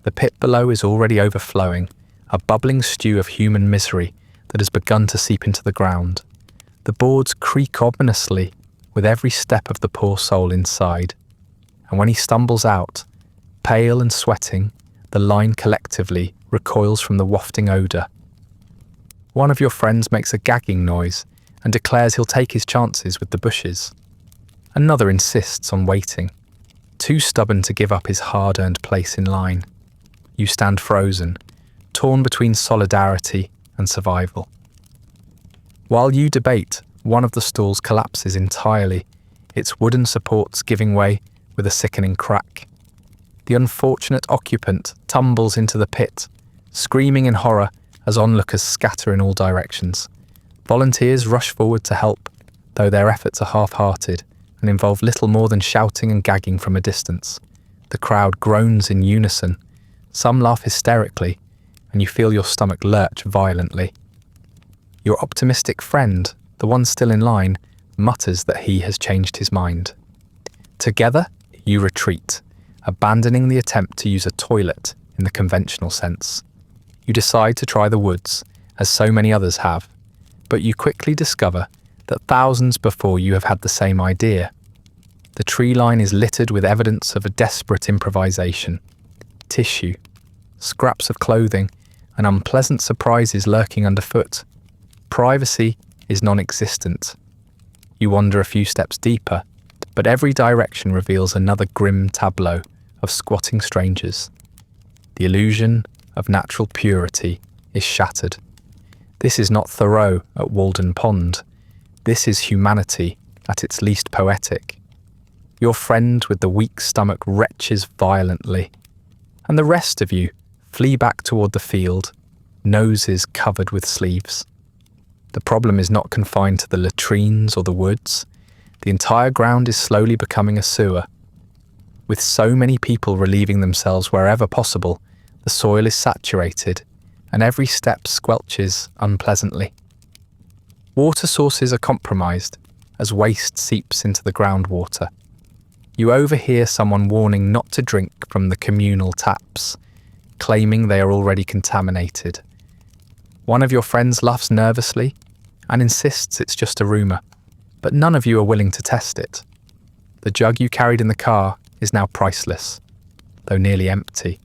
The pit below is already overflowing, a bubbling stew of human misery that has begun to seep into the ground. The boards creak ominously with every step of the poor soul inside, and when he stumbles out, pale and sweating, the line collectively recoils from the wafting odour. One of your friends makes a gagging noise and declares he'll take his chances with the bushes. Another insists on waiting, too stubborn to give up his hard-earned place in line. You stand frozen, torn between solidarity and survival. While you debate, one of the stalls collapses entirely, its wooden supports giving way with a sickening crack. The unfortunate occupant tumbles into the pit, screaming in horror as onlookers scatter in all directions. Volunteers rush forward to help, though their efforts are half-hearted and involve little more than shouting and gagging from a distance. The crowd groans in unison. Some laugh hysterically, and you feel your stomach lurch violently. Your optimistic friend, the one still in line, mutters that he has changed his mind. Together, you retreat, abandoning the attempt to use a toilet in the conventional sense. You decide to try the woods, as so many others have, but you quickly discover that thousands before you have had the same idea. The tree line is littered with evidence of a desperate improvisation. Tissue, scraps of clothing, and unpleasant surprises lurking underfoot. Privacy is non-existent. You wander a few steps deeper, but every direction reveals another grim tableau of squatting strangers. The illusion of natural purity is shattered. This is not Thoreau at Walden Pond. This is humanity at its least poetic. Your friend with the weak stomach retches violently, and the rest of you flee back toward the field, noses covered with sleeves. The problem is not confined to the latrines or the woods. The entire ground is slowly becoming a sewer. With so many people relieving themselves wherever possible, the soil is saturated, and every step squelches unpleasantly. Water sources are compromised as waste seeps into the groundwater. You overhear someone warning not to drink from the communal taps, claiming they are already contaminated. One of your friends laughs nervously and insists it's just a rumour, but none of you are willing to test it. The jug you carried in the car is now priceless, though nearly empty.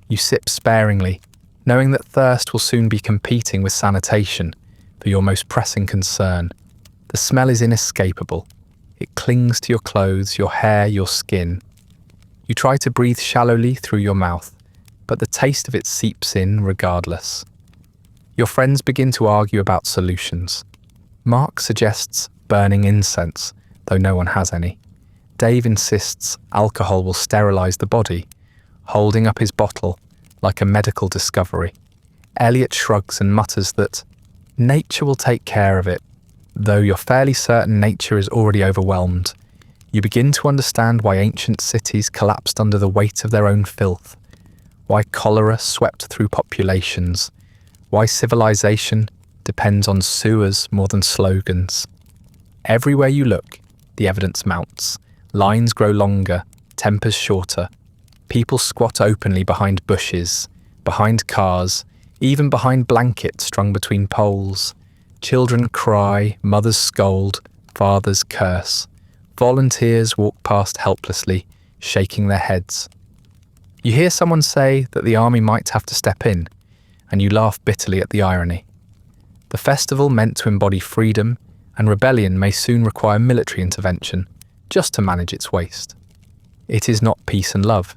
You sip sparingly, knowing that thirst will soon be competing with sanitation for your most pressing concern. The smell is inescapable. It clings to your clothes, your hair, your skin. You try to breathe shallowly through your mouth, but the taste of it seeps in regardless. Your friends begin to argue about solutions. Mark suggests burning incense, though no one has any. Dave insists alcohol will sterilize the body, holding up his bottle like a medical discovery. Elliot shrugs and mutters that nature will take care of it. Though you're fairly certain nature is already overwhelmed, you begin to understand why ancient cities collapsed under the weight of their own filth, why cholera swept through populations, why civilization depends on sewers more than slogans. Everywhere you look, the evidence mounts. Lines grow longer, tempers shorter. People squat openly behind bushes, behind cars, even behind blankets strung between poles. Children cry, mothers scold, fathers curse. Volunteers walk past helplessly, shaking their heads. You hear someone say that the army might have to step in, and you laugh bitterly at the irony. The festival meant to embody freedom, and rebellion may soon require military intervention, just to manage its waste. It is not peace and love.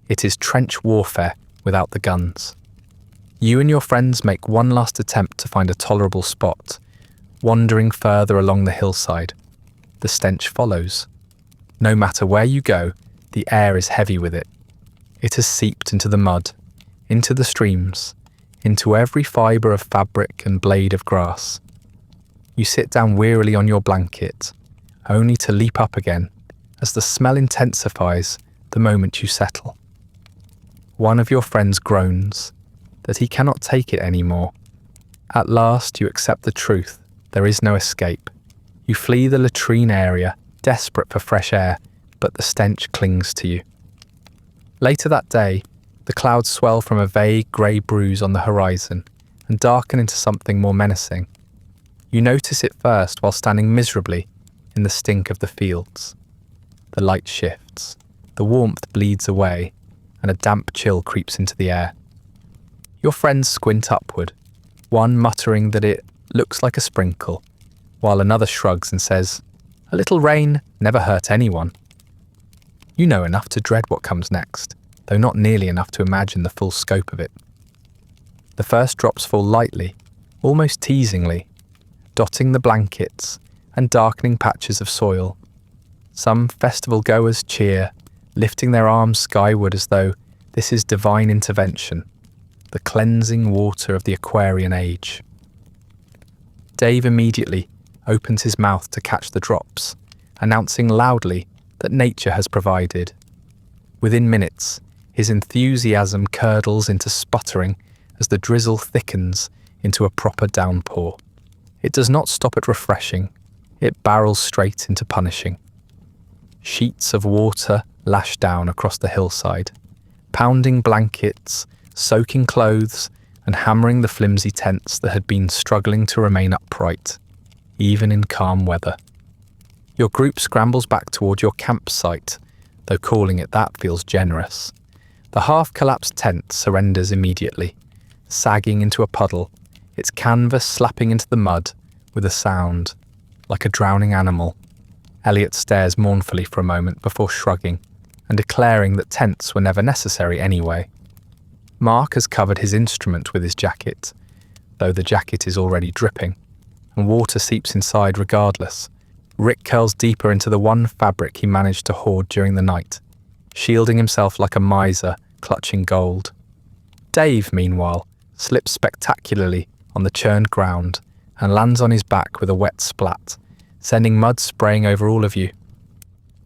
It is trench warfare without the guns. You and your friends make one last attempt to find a tolerable spot, wandering further along the hillside. The stench follows. No matter where you go, the air is heavy with it. It has seeped into the mud, into the streams, into every fibre of fabric and blade of grass. You sit down wearily on your blanket, only to leap up again as the smell intensifies the moment you settle. One of your friends groans that he cannot take it anymore. At last you accept the truth. There is no escape. You flee the latrine area, desperate for fresh air, but the stench clings to you. Later that day, The clouds swell from a vague grey bruise on the horizon and darken into something more menacing. You notice it first while standing miserably in the stink of the fields. The light shifts, the warmth bleeds away, and a damp chill creeps into the air. Your friends squint upward, one muttering that it looks like a sprinkle, while another shrugs and says, "A little rain never hurt anyone." You know enough to dread what comes next, though not nearly enough to imagine the full scope of it. The first drops fall lightly, almost teasingly, dotting the blankets and darkening patches of soil. Some festival goers cheer, lifting their arms skyward as though this is divine intervention, the cleansing water of the Aquarian age. Dave immediately opens his mouth to catch the drops, announcing loudly that nature has provided. Within minutes, his enthusiasm curdles into sputtering as the drizzle thickens into a proper downpour. It does not stop at refreshing, it barrels straight into punishing. Sheets of water lash down across the hillside, pounding blankets, soaking clothes, and hammering the flimsy tents that had been struggling to remain upright, even in calm weather. Your group scrambles back toward your campsite, though calling it that feels generous. The half-collapsed tent surrenders immediately, sagging into a puddle, its canvas slapping into the mud with a sound, like a drowning animal. Elliot stares mournfully for a moment before shrugging and declaring that tents were never necessary anyway. Mark has covered his instrument with his jacket, though the jacket is already dripping, and water seeps inside regardless. Rick curls deeper into the one fabric he managed to hoard during the night, shielding himself like a miser clutching gold. Dave, meanwhile, slips spectacularly on the churned ground and lands on his back with a wet splat, sending mud spraying over all of you.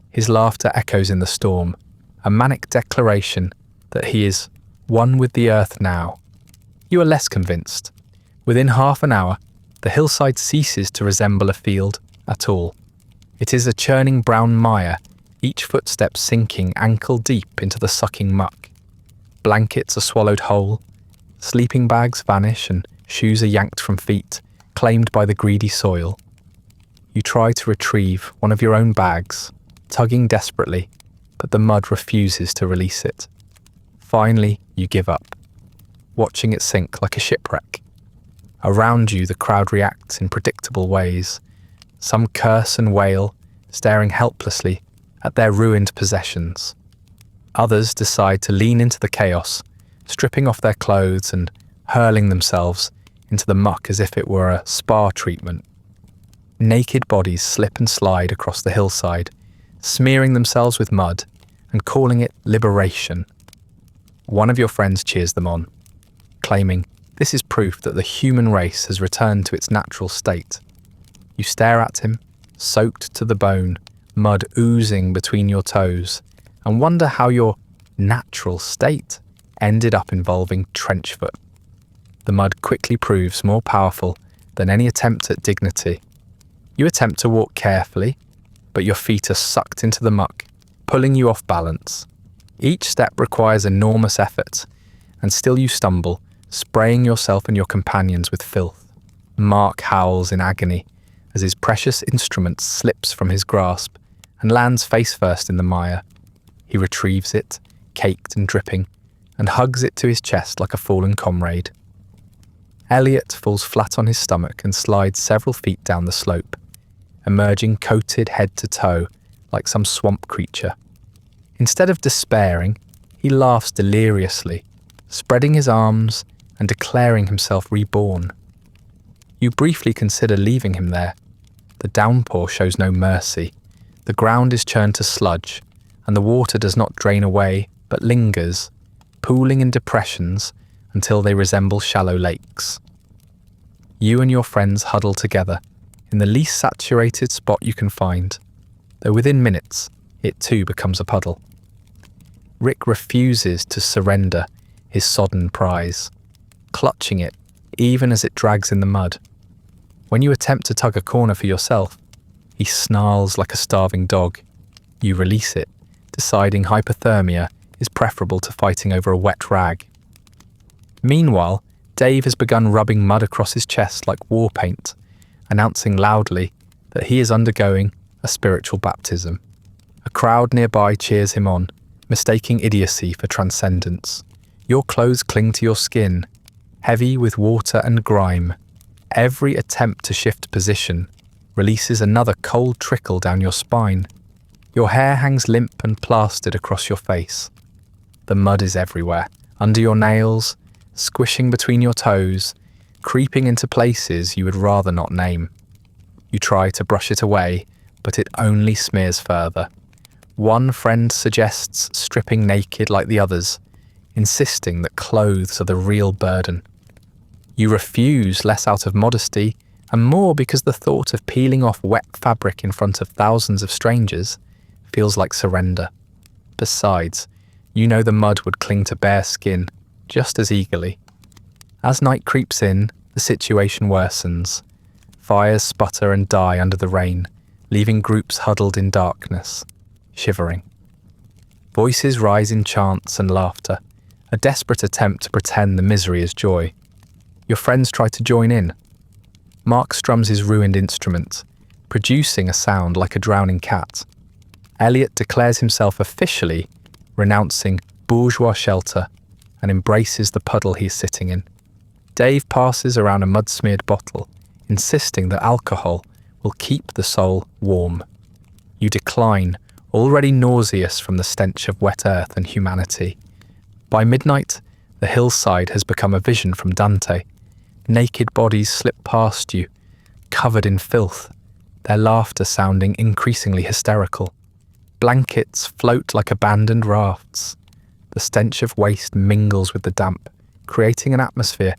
His laughter echoes in the storm, a manic declaration that he is one with the earth now. You are less convinced. Within half an hour, the hillside ceases to resemble a field at all. It is a churning brown mire, each footstep sinking ankle-deep into the sucking muck. Blankets are swallowed whole, sleeping bags vanish and shoes are yanked from feet, claimed by the greedy soil. You try to retrieve one of your own bags, tugging desperately, but the mud refuses to release it. Finally, you give up, watching it sink like a shipwreck. Around you, the crowd reacts in predictable ways. Some curse and wail, staring helplessly at their ruined possessions. Others decide to lean into the chaos, stripping off their clothes and hurling themselves into the muck as if it were a spa treatment. Naked bodies slip and slide across the hillside, smearing themselves with mud and calling it liberation. One of your friends cheers them on, claiming this is proof that the human race has returned to its natural state. You stare at him, soaked to the bone, mud oozing between your toes, and wonder how your natural state ended up involving trench foot. The mud quickly proves more powerful than any attempt at dignity. You attempt to walk carefully, but your feet are sucked into the muck, pulling you off balance. Each step requires enormous effort, and still you stumble, spraying yourself and your companions with filth. Mark howls in agony as his precious instrument slips from his grasp and lands face first in the mire. He retrieves it, caked and dripping, and hugs it to his chest like a fallen comrade. Elliot falls flat on his stomach and slides several feet down the slope, emerging coated head to toe like some swamp creature. Instead of despairing, he laughs deliriously, spreading his arms and declaring himself reborn. You briefly consider leaving him there. The downpour shows no mercy. The ground is churned to sludge, and the water does not drain away, but lingers, pooling in depressions until they resemble shallow lakes. You and your friends huddle together in the least saturated spot you can find, though within minutes, it too becomes a puddle. Rick refuses to surrender his sodden prize, clutching it even as it drags in the mud. When you attempt to tug a corner for yourself, he snarls like a starving dog. You release it, deciding hypothermia is preferable to fighting over a wet rag. Meanwhile, Dave has begun rubbing mud across his chest like war paint, announcing loudly that he is undergoing a spiritual baptism. A crowd nearby cheers him on, mistaking idiocy for transcendence. Your clothes cling to your skin, heavy with water and grime. Every attempt to shift position releases another cold trickle down your spine. Your hair hangs limp and plastered across your face. The mud is everywhere, under your nails, squishing between your toes, creeping into places you would rather not name. You try to brush it away, but it only smears further. One friend suggests stripping naked like the others, insisting that clothes are the real burden. You refuse less out of modesty and more because the thought of peeling off wet fabric in front of thousands of strangers feels like surrender. Besides, you know the mud would cling to bare skin just as eagerly. As night creeps in, the situation worsens. Fires sputter and die under the rain, leaving groups huddled in darkness, shivering. Voices rise in chants and laughter, a desperate attempt to pretend the misery is joy. Your friends try to join in. Mark strums his ruined instrument, producing a sound like a drowning cat. Elliot declares himself officially renouncing bourgeois shelter and embraces the puddle he is sitting in. Dave passes around a mud-smeared bottle, insisting that alcohol will keep the soul warm. You decline, already nauseous from the stench of wet earth and humanity. By midnight, the hillside has become a vision from Dante. Naked bodies slip past you, covered in filth, their laughter sounding increasingly hysterical. Blankets float like abandoned rafts. The stench of waste mingles with the damp, creating an atmosphere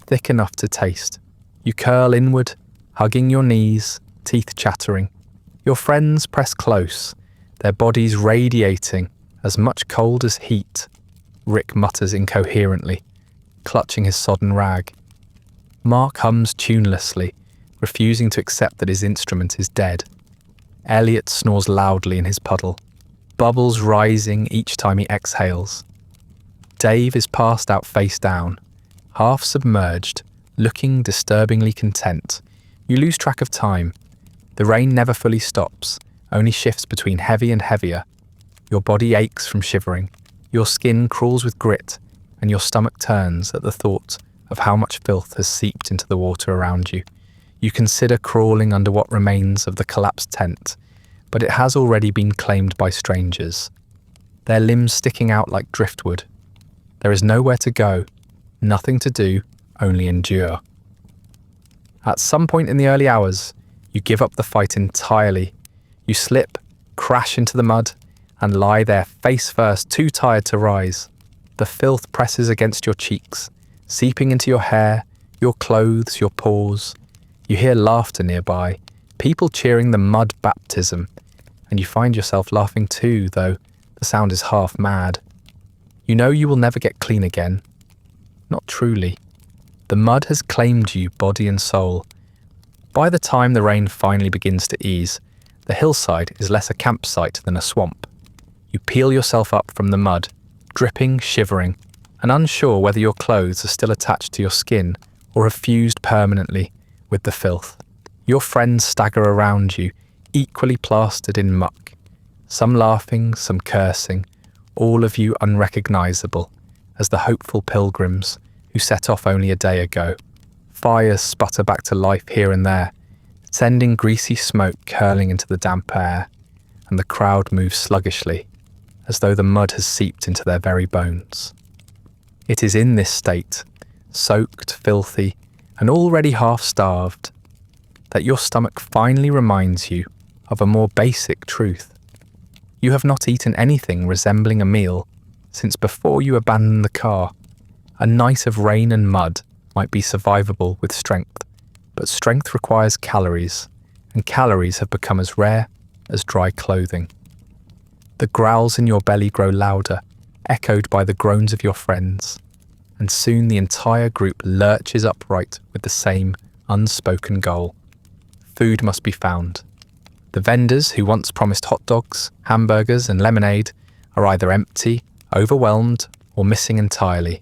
thick enough to taste. You curl inward, hugging your knees, teeth chattering. Your friends press close, their bodies radiating as much cold as heat. Rick mutters incoherently, clutching his sodden rag. Mark hums tunelessly, refusing to accept that his instrument is dead. Elliot snores loudly in his puddle, bubbles rising each time he exhales. Dave is passed out face down, half submerged, looking disturbingly content. You lose track of time. The rain never fully stops, only shifts between heavy and heavier. Your body aches from shivering, your skin crawls with grit, and your stomach turns at the thought of how much filth has seeped into the water around you. You consider crawling under what remains of the collapsed tent, but it has already been claimed by strangers, their limbs sticking out like driftwood. There is nowhere to go, nothing to do, only endure. At some point in the early hours, you give up the fight entirely. You slip, crash into the mud, and lie there face first, too tired to rise. The filth presses against your cheeks, seeping into your hair, your clothes, your pores. You hear laughter nearby, people cheering the mud baptism, and you find yourself laughing too, though the sound is half mad. You know you will never get clean again. Not truly. The mud has claimed you, body and soul. By the time the rain finally begins to ease, the hillside is less a campsite than a swamp. You peel yourself up from the mud, dripping, shivering, and unsure whether your clothes are still attached to your skin or have fused permanently with the filth. Your friends stagger around you, equally plastered in muck, some laughing, some cursing, all of you unrecognizable as the hopeful pilgrims who set off only a day ago. Fires sputter back to life here and there, sending greasy smoke curling into the damp air, and the crowd moves sluggishly, as though the mud has seeped into their very bones. It is in this state, soaked, filthy, and already half-starved, that your stomach finally reminds you of a more basic truth. You have not eaten anything resembling a meal since before you abandoned the car. A night of rain and mud might be survivable with strength, but strength requires calories, and calories have become as rare as dry clothing. The growls in your belly grow louder, echoed by the groans of your friends, and soon the entire group lurches upright with the same unspoken goal. Food must be found. The vendors who once promised hot dogs, hamburgers, and lemonade are either empty, overwhelmed or missing entirely.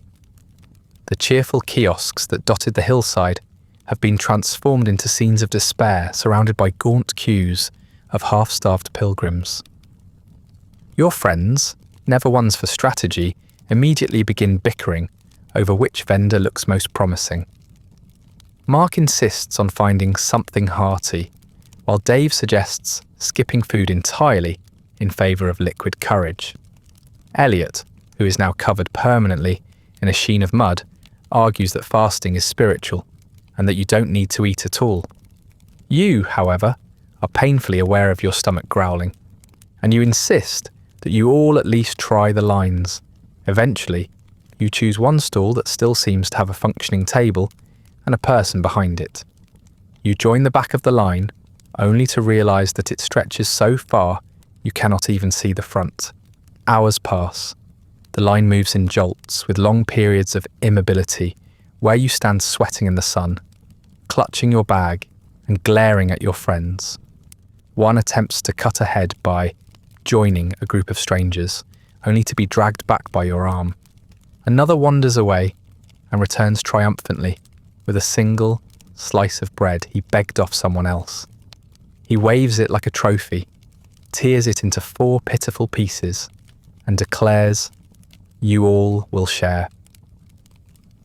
The cheerful kiosks that dotted the hillside have been transformed into scenes of despair surrounded by gaunt queues of half-starved pilgrims. Your friends, never ones for strategy, immediately begin bickering over which vendor looks most promising. Mark insists on finding something hearty, while Dave suggests skipping food entirely in favour of liquid courage. Elliot, who is now covered permanently in a sheen of mud, argues that fasting is spiritual and that you don't need to eat at all. You, however, are painfully aware of your stomach growling, and you insist that you all at least try the lines. Eventually, you choose one stall that still seems to have a functioning table and a person behind it. You join the back of the line, only to realise that it stretches so far you cannot even see the front. Hours pass. The line moves in jolts, with long periods of immobility, where you stand sweating in the sun, clutching your bag and glaring at your friends. One attempts to cut ahead by joining a group of strangers, only to be dragged back by your arm. Another wanders away and returns triumphantly with a single slice of bread he begged off someone else. He waves it like a trophy, tears it into 4 pitiful pieces, and declares, "You all will share."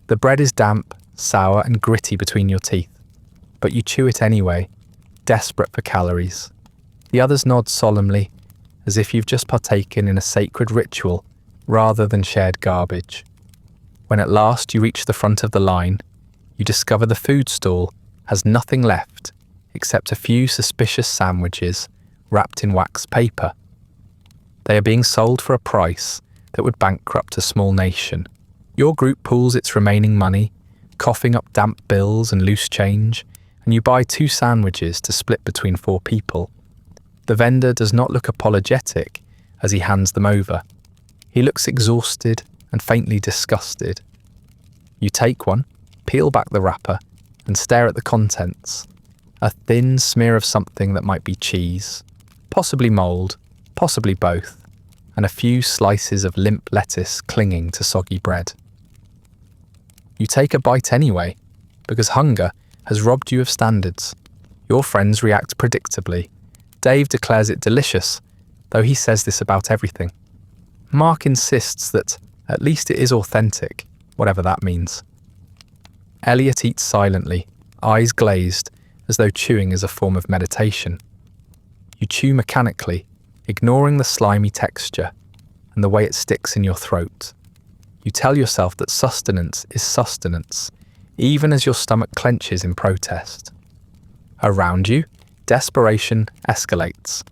The bread is damp, sour, and gritty between your teeth, but you chew it anyway, desperate for calories. The others nod solemnly, as if you've just partaken in a sacred ritual rather than shared garbage. When at last you reach the front of the line, you discover the food stall has nothing left except a few suspicious sandwiches wrapped in wax paper. They are being sold for a price that would bankrupt a small nation. Your group pools its remaining money, coughing up damp bills and loose change, and you buy 2 sandwiches to split between 4 people. The vendor does not look apologetic as he hands them over. He looks exhausted and faintly disgusted. You take one, peel back the wrapper, and stare at the contents. A thin smear of something that might be cheese, possibly mould, possibly both, and a few slices of limp lettuce clinging to soggy bread. You take a bite anyway, because hunger has robbed you of standards. Your friends react predictably. Dave declares it delicious, though he says this about everything. Mark insists that at least it is authentic, whatever that means. Elliot eats silently, eyes glazed, as though chewing is a form of meditation. You chew mechanically, ignoring the slimy texture and the way it sticks in your throat. You tell yourself that sustenance is sustenance, even as your stomach clenches in protest. Around you, desperation escalates.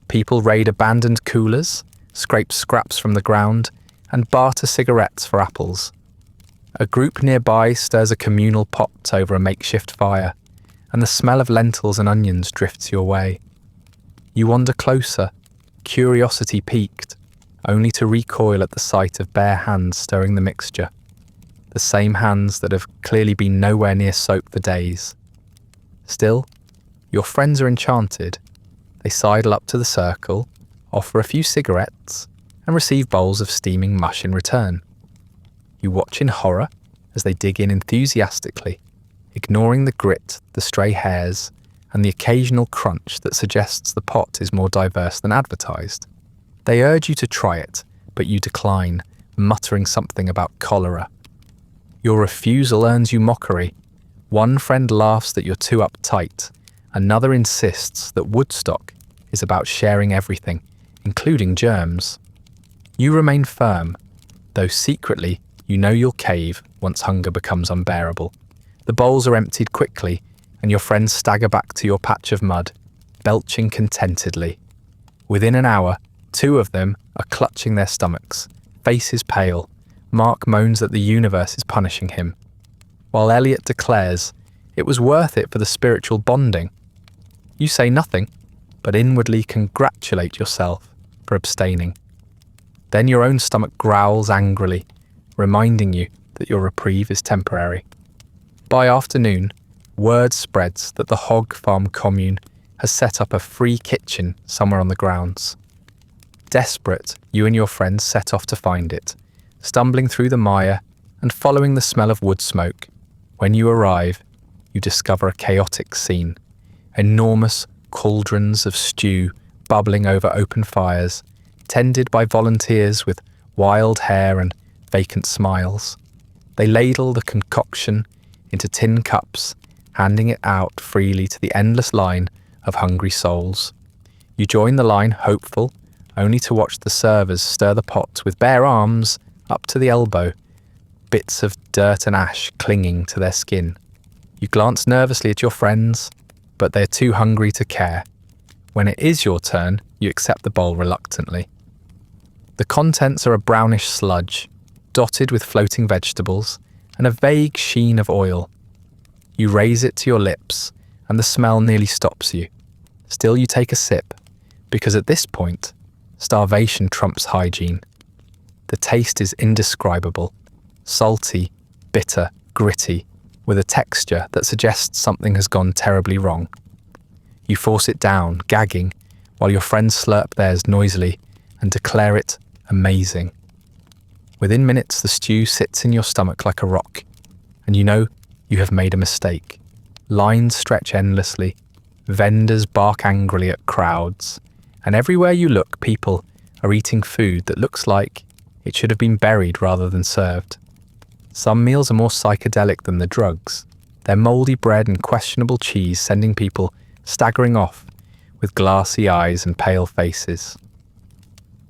People raid abandoned coolers, scrape scraps from the ground, and barter cigarettes for apples. A group nearby stirs a communal pot over a makeshift fire, and the smell of lentils and onions drifts your way. You wander closer, curiosity piqued, only to recoil at the sight of bare hands stirring the mixture, the same hands that have clearly been nowhere near soap for days. Still, your friends are enchanted. They sidle up to the circle, offer a few cigarettes, and receive bowls of steaming mush in return. You watch in horror as they dig in enthusiastically, ignoring the grit, the stray hairs, and the occasional crunch that suggests the pot is more diverse than advertised. They urge you to try it, but you decline, muttering something about cholera. Your refusal earns you mockery. One friend laughs that you're too uptight. Another insists that Woodstock is about sharing everything, including germs. You remain firm, though secretly you know you'll cave once hunger becomes unbearable. The bowls are emptied quickly, and your friends stagger back to your patch of mud, belching contentedly. Within an hour, 2 of them are clutching their stomachs, faces pale. Mark moans that the universe is punishing him, while Elliot declares it was worth it for the spiritual bonding. You say nothing, but inwardly congratulate yourself for abstaining. Then your own stomach growls angrily, reminding you that your reprieve is temporary. By afternoon, word spreads that the hog farm commune has set up a free kitchen somewhere on the grounds. Desperate, you and your friends set off to find it, stumbling through the mire and following the smell of wood smoke. When you arrive, you discover a chaotic scene. Enormous cauldrons of stew bubbling over open fires, tended by volunteers with wild hair and vacant smiles. They ladle the concoction into tin cups, handing it out freely to the endless line of hungry souls. You join the line, hopeful, only to watch the servers stir the pot with bare arms up to the elbow, bits of dirt and ash clinging to their skin. You glance nervously at your friends, but they're too hungry to care. When it is your turn, you accept the bowl reluctantly. The contents are a brownish sludge, dotted with floating vegetables and a vague sheen of oil. You raise it to your lips, and the smell nearly stops you. Still, you take a sip, because at this point, starvation trumps hygiene. The taste is indescribable, salty, bitter, gritty, with a texture that suggests something has gone terribly wrong. You force it down, gagging, while your friends slurp theirs noisily and declare it amazing. Within minutes, the stew sits in your stomach like a rock, and you know you have made a mistake. Lines stretch endlessly, vendors bark angrily at crowds, and everywhere you look, people are eating food that looks like it should have been buried rather than served. Some meals are more psychedelic than the drugs, their mouldy bread and questionable cheese sending people staggering off with glassy eyes and pale faces.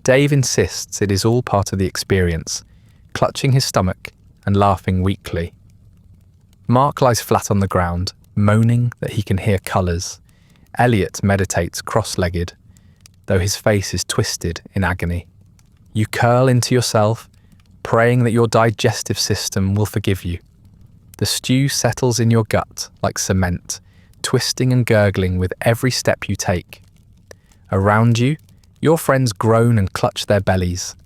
Dave insists it is all part of the experience, clutching his stomach and laughing weakly. Mark lies flat on the ground, moaning that he can hear colours. Elliot meditates cross-legged, though his face is twisted in agony. You curl into yourself, praying that your digestive system will forgive you. The stew settles in your gut like cement, twisting and gurgling with every step you take. Around you, your friends groan and clutch their bellies,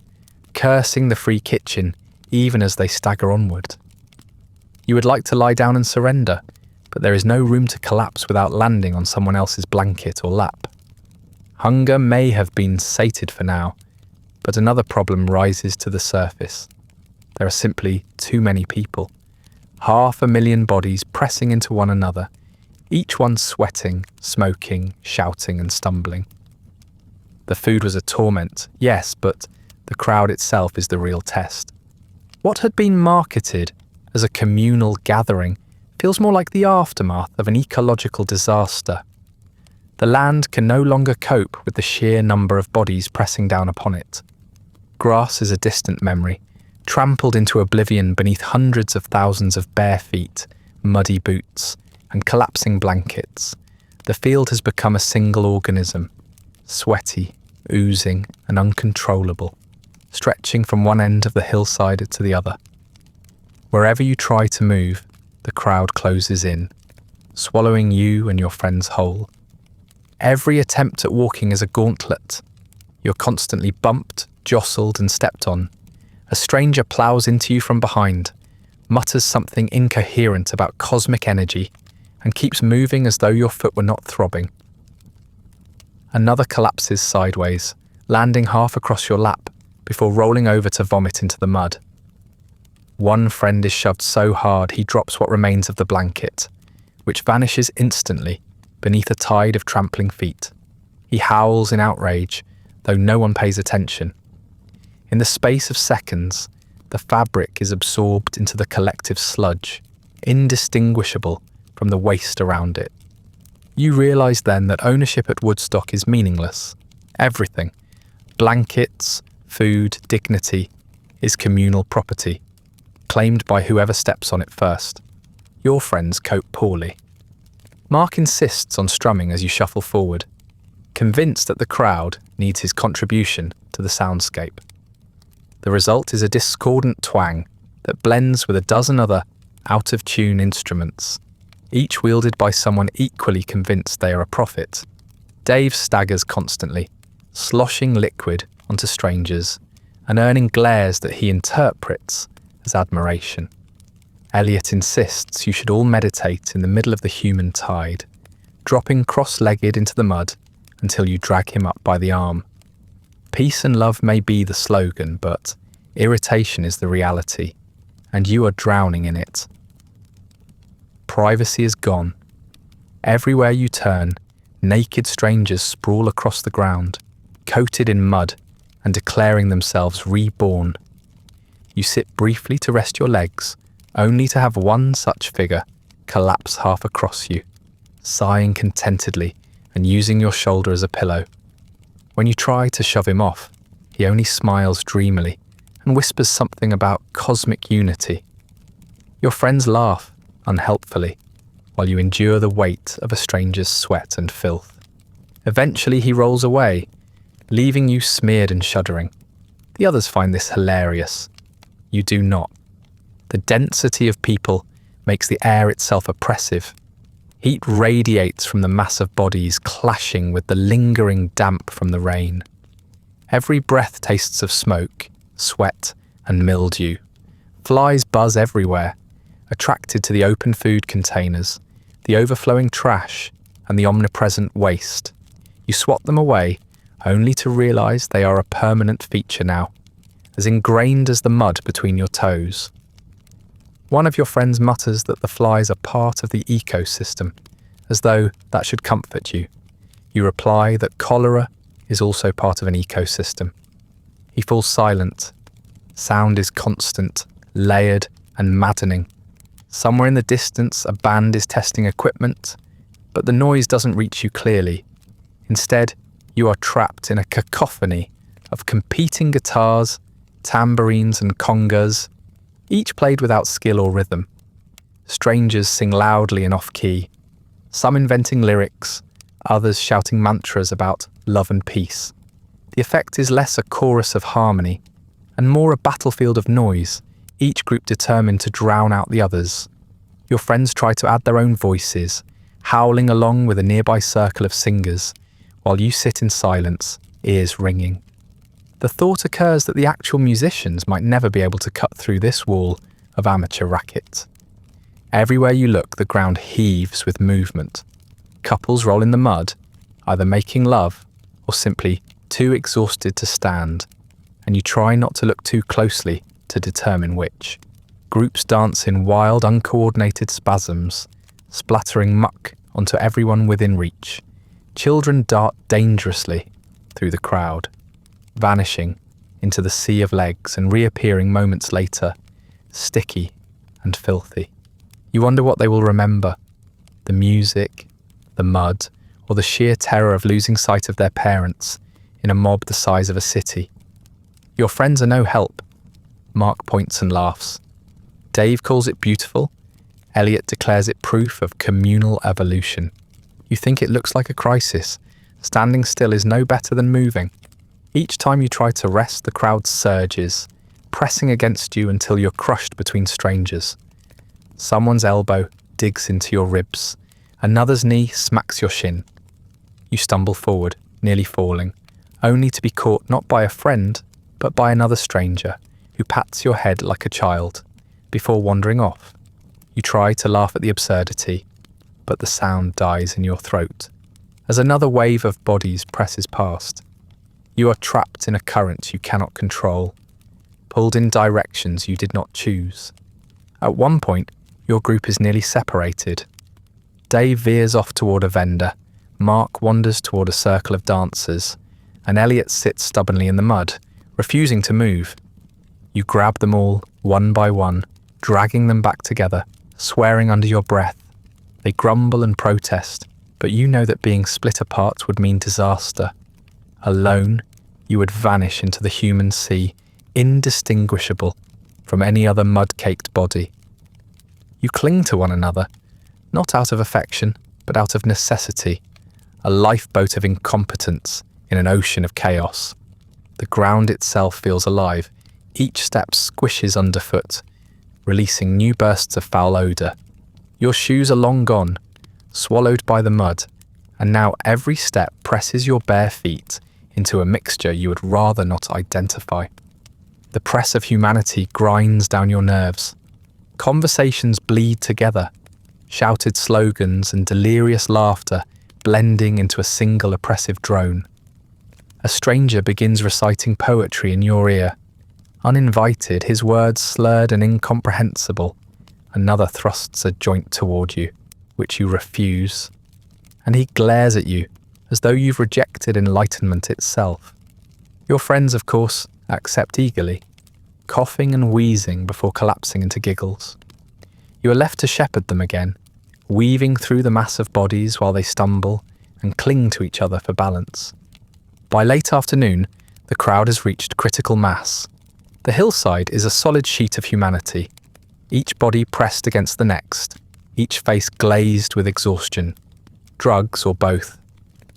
cursing the free kitchen even as they stagger onward. You would like to lie down and surrender, but there is no room to collapse without landing on someone else's blanket or lap. Hunger may have been sated for now, but another problem rises to the surface. There are simply too many people. 500,000 bodies pressing into one another, each one sweating, smoking, shouting and stumbling. The food was a torment, yes, but the crowd itself is the real test. What had been marketed as a communal gathering feels more like the aftermath of an ecological disaster. The land can no longer cope with the sheer number of bodies pressing down upon it. Grass is a distant memory, trampled into oblivion beneath hundreds of thousands of bare feet, muddy boots, and collapsing blankets. The field has become a single organism, sweaty, oozing, and uncontrollable, stretching from one end of the hillside to the other. Wherever you try to move, the crowd closes in, swallowing you and your friends whole. Every attempt at walking is a gauntlet. You're constantly bumped, jostled, and stepped on. A stranger plows into you from behind, mutters something incoherent about cosmic energy, and keeps moving as though your foot were not throbbing. Another collapses sideways, landing half across your lap before rolling over to vomit into the mud. One friend is shoved so hard he drops what remains of the blanket, which vanishes instantly beneath a tide of trampling feet. He howls in outrage, though no one pays attention. In the space of seconds, the fabric is absorbed into the collective sludge, indistinguishable from the waste around it. You realise then that ownership at Woodstock is meaningless. Everything, blankets, food, dignity, is communal property, claimed by whoever steps on it first. Your friends cope poorly. Mark insists on strumming as you shuffle forward, convinced that the crowd needs his contribution to the soundscape. The result is a discordant twang that blends with a dozen other out-of-tune instruments, each wielded by someone equally convinced they are a prophet. Dave staggers constantly, sloshing liquid onto strangers and earning glares that he interprets as admiration. Elliot insists you should all meditate in the middle of the human tide, dropping cross-legged into the mud until you drag him up by the arm. Peace and love may be the slogan, but irritation is the reality, and you are drowning in it. Privacy is gone. Everywhere you turn, naked strangers sprawl across the ground, coated in mud and declaring themselves reborn. You sit briefly to rest your legs, only to have one such figure collapse half across you, sighing contentedly and using your shoulder as a pillow. When you try to shove him off, he only smiles dreamily and whispers something about cosmic unity. Your friends laugh unhelpfully while you endure the weight of a stranger's sweat and filth. Eventually he rolls away, leaving you smeared and shuddering. The others find this hilarious. You do not. The density of people makes the air itself oppressive. Heat radiates from the mass of bodies, clashing with the lingering damp from the rain. Every breath tastes of smoke, sweat, and mildew. Flies buzz everywhere, attracted to the open food containers, the overflowing trash, and the omnipresent waste. You swat them away, only to realize they are a permanent feature now, as ingrained as the mud between your toes. One of your friends mutters that the flies are part of the ecosystem, as though that should comfort you. You reply that cholera is also part of an ecosystem. He falls silent. Sound is constant, layered, and maddening. Somewhere in the distance, a band is testing equipment, but the noise doesn't reach you clearly. Instead, you are trapped in a cacophony of competing guitars, tambourines, and congas, each played without skill or rhythm. Strangers sing loudly and off-key, some inventing lyrics, others shouting mantras about love and peace. The effect is less a chorus of harmony and more a battlefield of noise, each group determined to drown out the others. Your friends try to add their own voices, howling along with a nearby circle of singers, while you sit in silence, ears ringing. The thought occurs that the actual musicians might never be able to cut through this wall of amateur racket. Everywhere you look, the ground heaves with movement. Couples roll in the mud, either making love or simply too exhausted to stand, and you try not to look too closely to determine which. Groups dance in wild, uncoordinated spasms, splattering muck onto everyone within reach. Children dart dangerously through the crowd, vanishing into the sea of legs and reappearing moments later, sticky and filthy. You wonder what they will remember: the music, the mud, or the sheer terror of losing sight of their parents in a mob the size of a city. Your friends are no help. Mark points and laughs. Dave calls it beautiful. Elliot declares it proof of communal evolution. You think it looks like a crisis. Standing still is no better than moving. Each time you try to rest, the crowd surges, pressing against you until you're crushed between strangers. Someone's elbow digs into your ribs. Another's knee smacks your shin. You stumble forward, nearly falling, only to be caught not by a friend, but by another stranger, who pats your head like a child, before wandering off. You try to laugh at the absurdity, but the sound dies in your throat, as another wave of bodies presses past. You are trapped in a current you cannot control, pulled in directions you did not choose. At one point, your group is nearly separated. Dave veers off toward a vendor, Mark wanders toward a circle of dancers, and Elliot sits stubbornly in the mud, refusing to move. You grab them all, one by one, dragging them back together, swearing under your breath. They grumble and protest, but you know that being split apart would mean disaster. Alone, you would vanish into the human sea, indistinguishable from any other mud-caked body. You cling to one another, not out of affection, but out of necessity, a lifeboat of incompetence in an ocean of chaos. The ground itself feels alive. Each step squishes underfoot, releasing new bursts of foul odour. Your shoes are long gone, swallowed by the mud, and now every step presses your bare feet into a mixture you would rather not identify. The press of humanity grinds down your nerves. Conversations bleed together, shouted slogans and delirious laughter blending into a single oppressive drone. A stranger begins reciting poetry in your ear. Uninvited, his words slurred and incomprehensible. Another thrusts a joint toward you, which you refuse. And he glares at you, as though you've rejected enlightenment itself. Your friends, of course, accept eagerly, coughing and wheezing before collapsing into giggles. You are left to shepherd them again, weaving through the mass of bodies while they stumble and cling to each other for balance. By late afternoon, the crowd has reached critical mass. The hillside is a solid sheet of humanity, each body pressed against the next, each face glazed with exhaustion, drugs or both.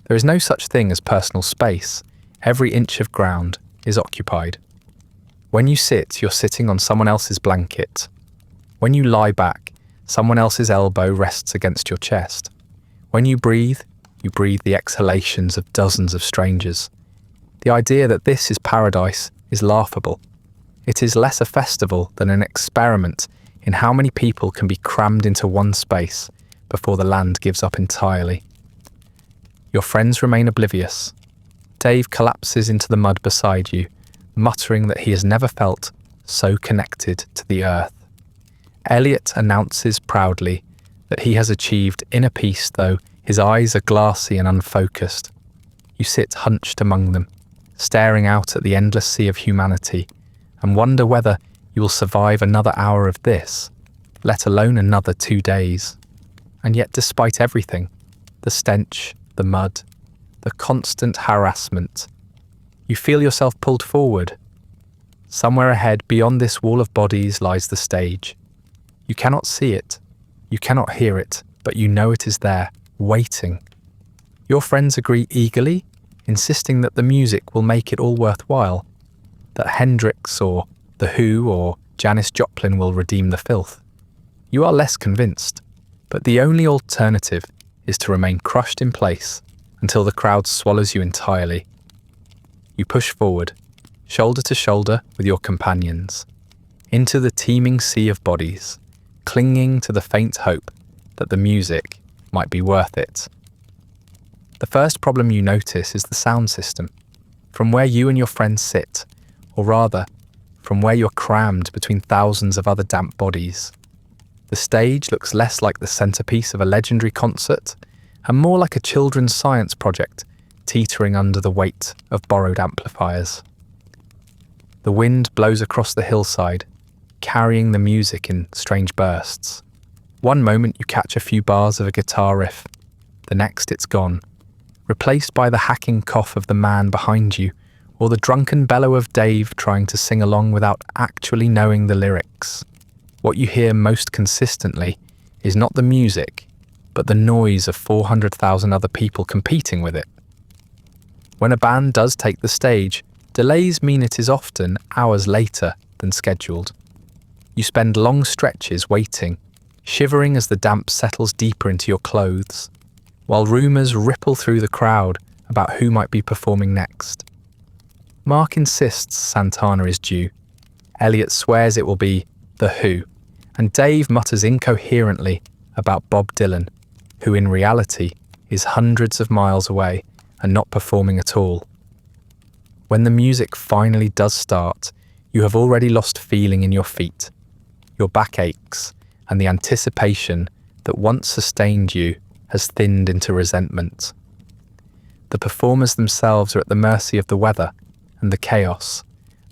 There is no such thing as personal space. Every inch of ground is occupied. When you sit, you're sitting on someone else's blanket. When you lie back, someone else's elbow rests against your chest. When you breathe the exhalations of dozens of strangers. The idea that this is paradise is laughable. It is less a festival than an experiment in how many people can be crammed into one space before the land gives up entirely. Your friends remain oblivious. Dave collapses into the mud beside you, muttering that he has never felt so connected to the earth. Elliot announces proudly that he has achieved inner peace, though his eyes are glassy and unfocused. You sit hunched among them, staring out at the endless sea of humanity, and wonder whether you will survive another hour of this, let alone another 2 days. And yet, despite everything, the stench, the mud, the constant harassment, you feel yourself pulled forward. Somewhere ahead, beyond this wall of bodies, lies the stage. You cannot see it, you cannot hear it, but you know it is there, waiting. Your friends agree eagerly, insisting that the music will make it all worthwhile, that Hendrix or The Who or Janis Joplin will redeem the filth. You are less convinced, but the only alternative is to remain crushed in place until the crowd swallows you entirely. You push forward, shoulder to shoulder with your companions, into the teeming sea of bodies, clinging to the faint hope that the music might be worth it. The first problem you notice is the sound system, from where you and your friends sit, or rather, from where you're crammed between thousands of other damp bodies. The stage looks less like the centerpiece of a legendary concert and more like a children's science project teetering under the weight of borrowed amplifiers. The wind blows across the hillside, carrying the music in strange bursts. One moment you catch a few bars of a guitar riff, the next it's gone, replaced by the hacking cough of the man behind you or the drunken bellow of Dave trying to sing along without actually knowing the lyrics. What you hear most consistently is not the music, but the noise of 400,000 other people competing with it. When a band does take the stage, delays mean it is often hours later than scheduled. You spend long stretches waiting, shivering as the damp settles deeper into your clothes, while rumours ripple through the crowd about who might be performing next. Mark insists Santana is due. Elliot swears it will be The Who, and Dave mutters incoherently about Bob Dylan, who in reality is hundreds of miles away and not performing at all. When the music finally does start, you have already lost feeling in your feet. Your back aches, and the anticipation that once sustained you has thinned into resentment. The performers themselves are at the mercy of the weather and the chaos.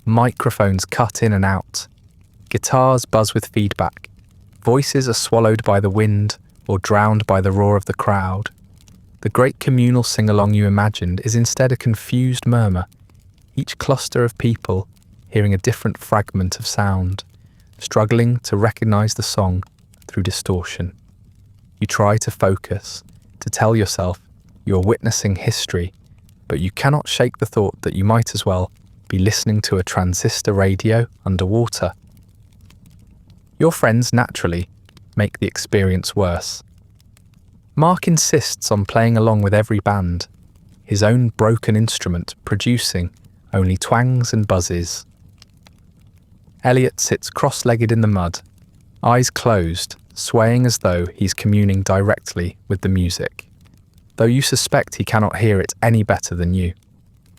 Microphones cut in and out. Guitars buzz with feedback. Voices are swallowed by the wind or drowned by the roar of the crowd. The great communal sing-along you imagined is instead a confused murmur, each cluster of people hearing a different fragment of sound, struggling to recognize the song through distortion. You try to focus, to tell yourself you're witnessing history, but you cannot shake the thought that you might as well be listening to a transistor radio underwater. Your friends naturally make the experience worse. Mark insists on playing along with every band, his own broken instrument producing only twangs and buzzes. Elliot sits cross-legged in the mud, eyes closed, swaying as though he's communing directly with the music, though you suspect he cannot hear it any better than you.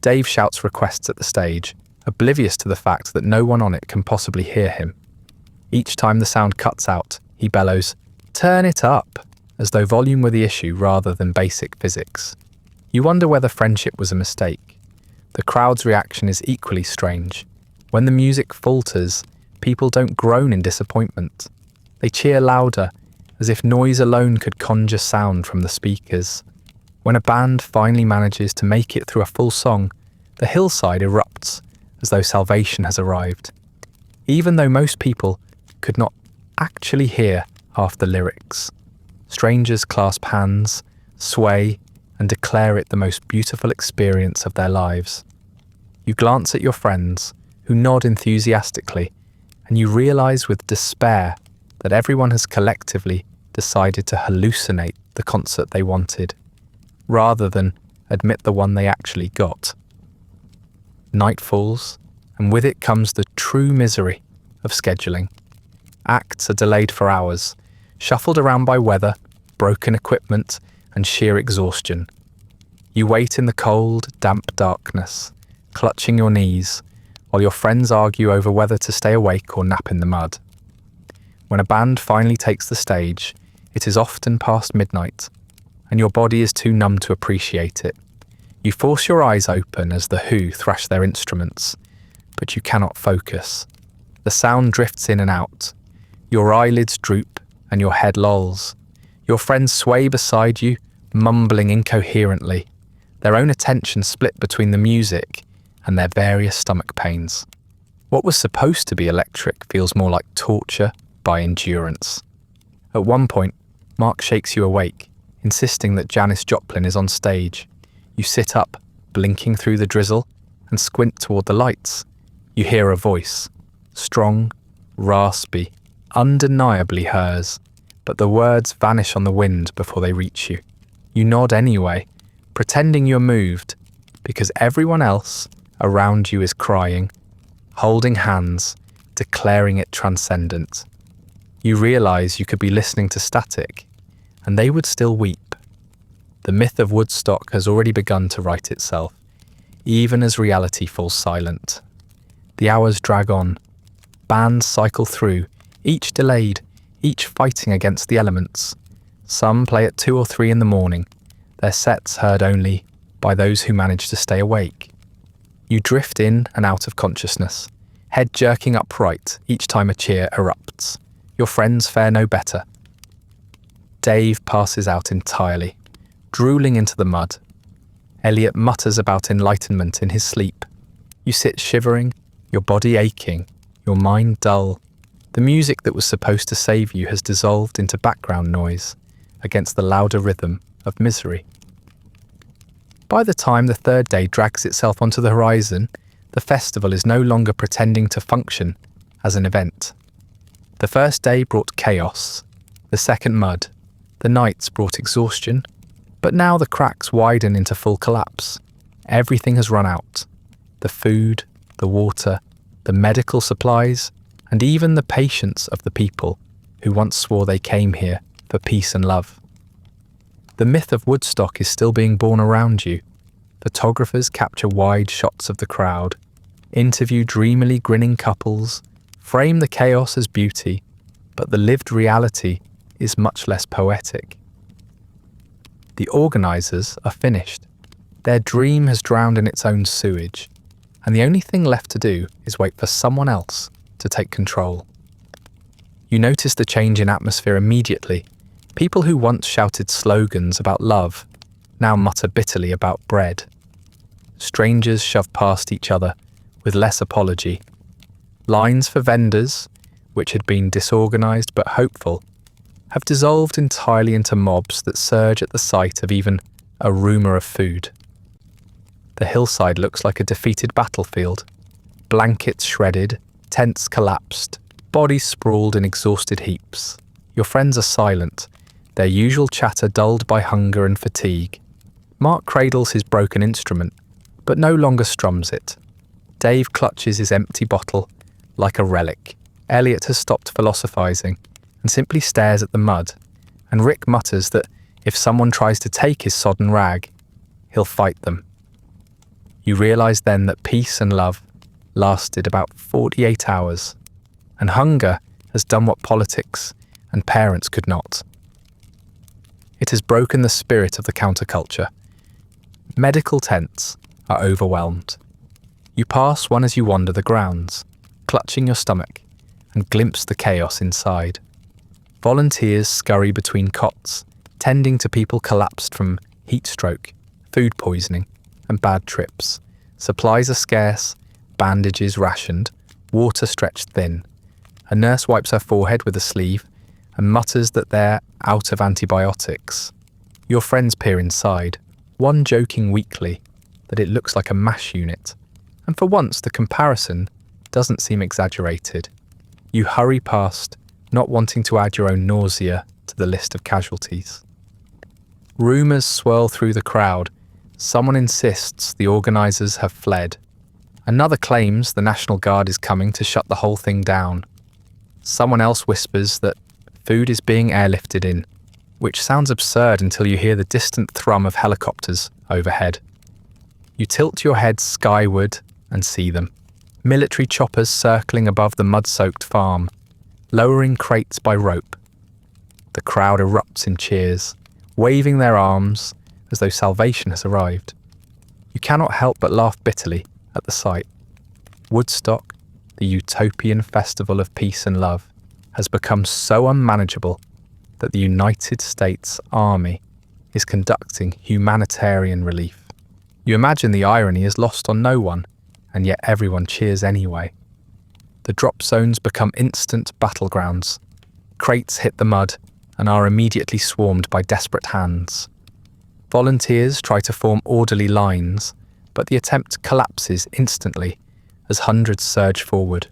Dave shouts requests at the stage, oblivious to the fact that no one on it can possibly hear him. Each time the sound cuts out, he bellows, "Turn it up," as though volume were the issue rather than basic physics. You wonder whether friendship was a mistake. The crowd's reaction is equally strange. When the music falters, people don't groan in disappointment. They cheer louder, as if noise alone could conjure sound from the speakers. When a band finally manages to make it through a full song, the hillside erupts as though salvation has arrived. Even though most people could not actually hear half the lyrics, strangers clasp hands, sway, and declare it the most beautiful experience of their lives. You glance at your friends, who nod enthusiastically, and you realize with despair that everyone has collectively decided to hallucinate the concert they wanted, rather than admit the one they actually got. Night falls, and with it comes the true misery of scheduling. Acts are delayed for hours, shuffled around by weather, broken equipment, and sheer exhaustion. You wait in the cold, damp darkness, clutching your knees, while your friends argue over whether to stay awake or nap in the mud. When a band finally takes the stage, it is often past midnight, and your body is too numb to appreciate it. You force your eyes open as the Who thrash their instruments, but you cannot focus. The sound drifts in and out. Your eyelids droop and your head lolls. Your friends sway beside you, mumbling incoherently, their own attention split between the music and their various stomach pains. What was supposed to be electric feels more like torture by endurance. At one point, Mark shakes you awake, insisting that Janis Joplin is on stage. You sit up, blinking through the drizzle, and squint toward the lights. You hear a voice, strong, raspy, undeniably hers, but the words vanish on the wind before they reach you. You nod anyway, pretending you're moved, because everyone else around you is crying, holding hands, declaring it transcendent. You realize you could be listening to static, and they would still weep. The myth of Woodstock has already begun to write itself, even as reality falls silent. The hours drag on. Bands cycle through, each delayed, each fighting against the elements. Some play at 2 or 3 in the morning, their sets heard only by those who manage to stay awake. You drift in and out of consciousness, head jerking upright each time a cheer erupts. Your friends fare no better. Dave passes out entirely, drooling into the mud. Elliot mutters about enlightenment in his sleep. You sit shivering, your body aching, your mind dull. The music that was supposed to save you has dissolved into background noise against the louder rhythm of misery. By the time the third day drags itself onto the horizon, the festival is no longer pretending to function as an event. The first day brought chaos, the second mud, the nights brought exhaustion, but now the cracks widen into full collapse. Everything has run out. The food, the water, the medical supplies, and even the patience of the people who once swore they came here for peace and love. The myth of Woodstock is still being born around you. Photographers capture wide shots of the crowd, interview dreamily grinning couples, frame the chaos as beauty, but the lived reality is much less poetic. The organisers are finished. Their dream has drowned in its own sewage, and the only thing left to do is wait for someone else to take control. You notice the change in atmosphere immediately. People who once shouted slogans about love now mutter bitterly about bread. Strangers shove past each other with less apology. Lines for vendors, which had been disorganised but hopeful, have dissolved entirely into mobs that surge at the sight of even a rumour of food. The hillside looks like a defeated battlefield. Blankets shredded, tents collapsed, bodies sprawled in exhausted heaps. Your friends are silent, their usual chatter dulled by hunger and fatigue. Mark cradles his broken instrument, but no longer strums it. Dave clutches his empty bottle like a relic. Elliot has stopped philosophising and simply stares at the mud, and Rick mutters that if someone tries to take his sodden rag, he'll fight them. You realise then that peace and love lasted about 48 hours, and hunger has done what politics and parents could not. It has broken the spirit of the counterculture. Medical tents are overwhelmed. You pass one as you wander the grounds, clutching your stomach, and glimpse the chaos inside. Volunteers scurry between cots, tending to people collapsed from heat stroke, food poisoning, and bad trips. Supplies are scarce, bandages rationed, water stretched thin. A nurse wipes her forehead with a sleeve and mutters that they're out of antibiotics. Your friends peer inside, one joking weakly that it looks like a MASH unit, and for once the comparison doesn't seem exaggerated. You hurry past, not wanting to add your own nausea to the list of casualties. Rumours swirl through the crowd. Someone insists the organisers have fled. Another claims the National Guard is coming to shut the whole thing down. Someone else whispers that food is being airlifted in, which sounds absurd until you hear the distant thrum of helicopters overhead. You tilt your head skyward and see them. Military choppers circling above the mud-soaked farm, lowering crates by rope. The crowd erupts in cheers, waving their arms as though salvation has arrived. You cannot help but laugh bitterly at the sight. Woodstock, the utopian festival of peace and love, has become so unmanageable that the United States Army is conducting humanitarian relief. You imagine the irony is lost on no one, and yet everyone cheers anyway. The drop zones become instant battlegrounds. Crates hit the mud and are immediately swarmed by desperate hands. Volunteers try to form orderly lines, but the attempt collapses instantly as hundreds surge forward.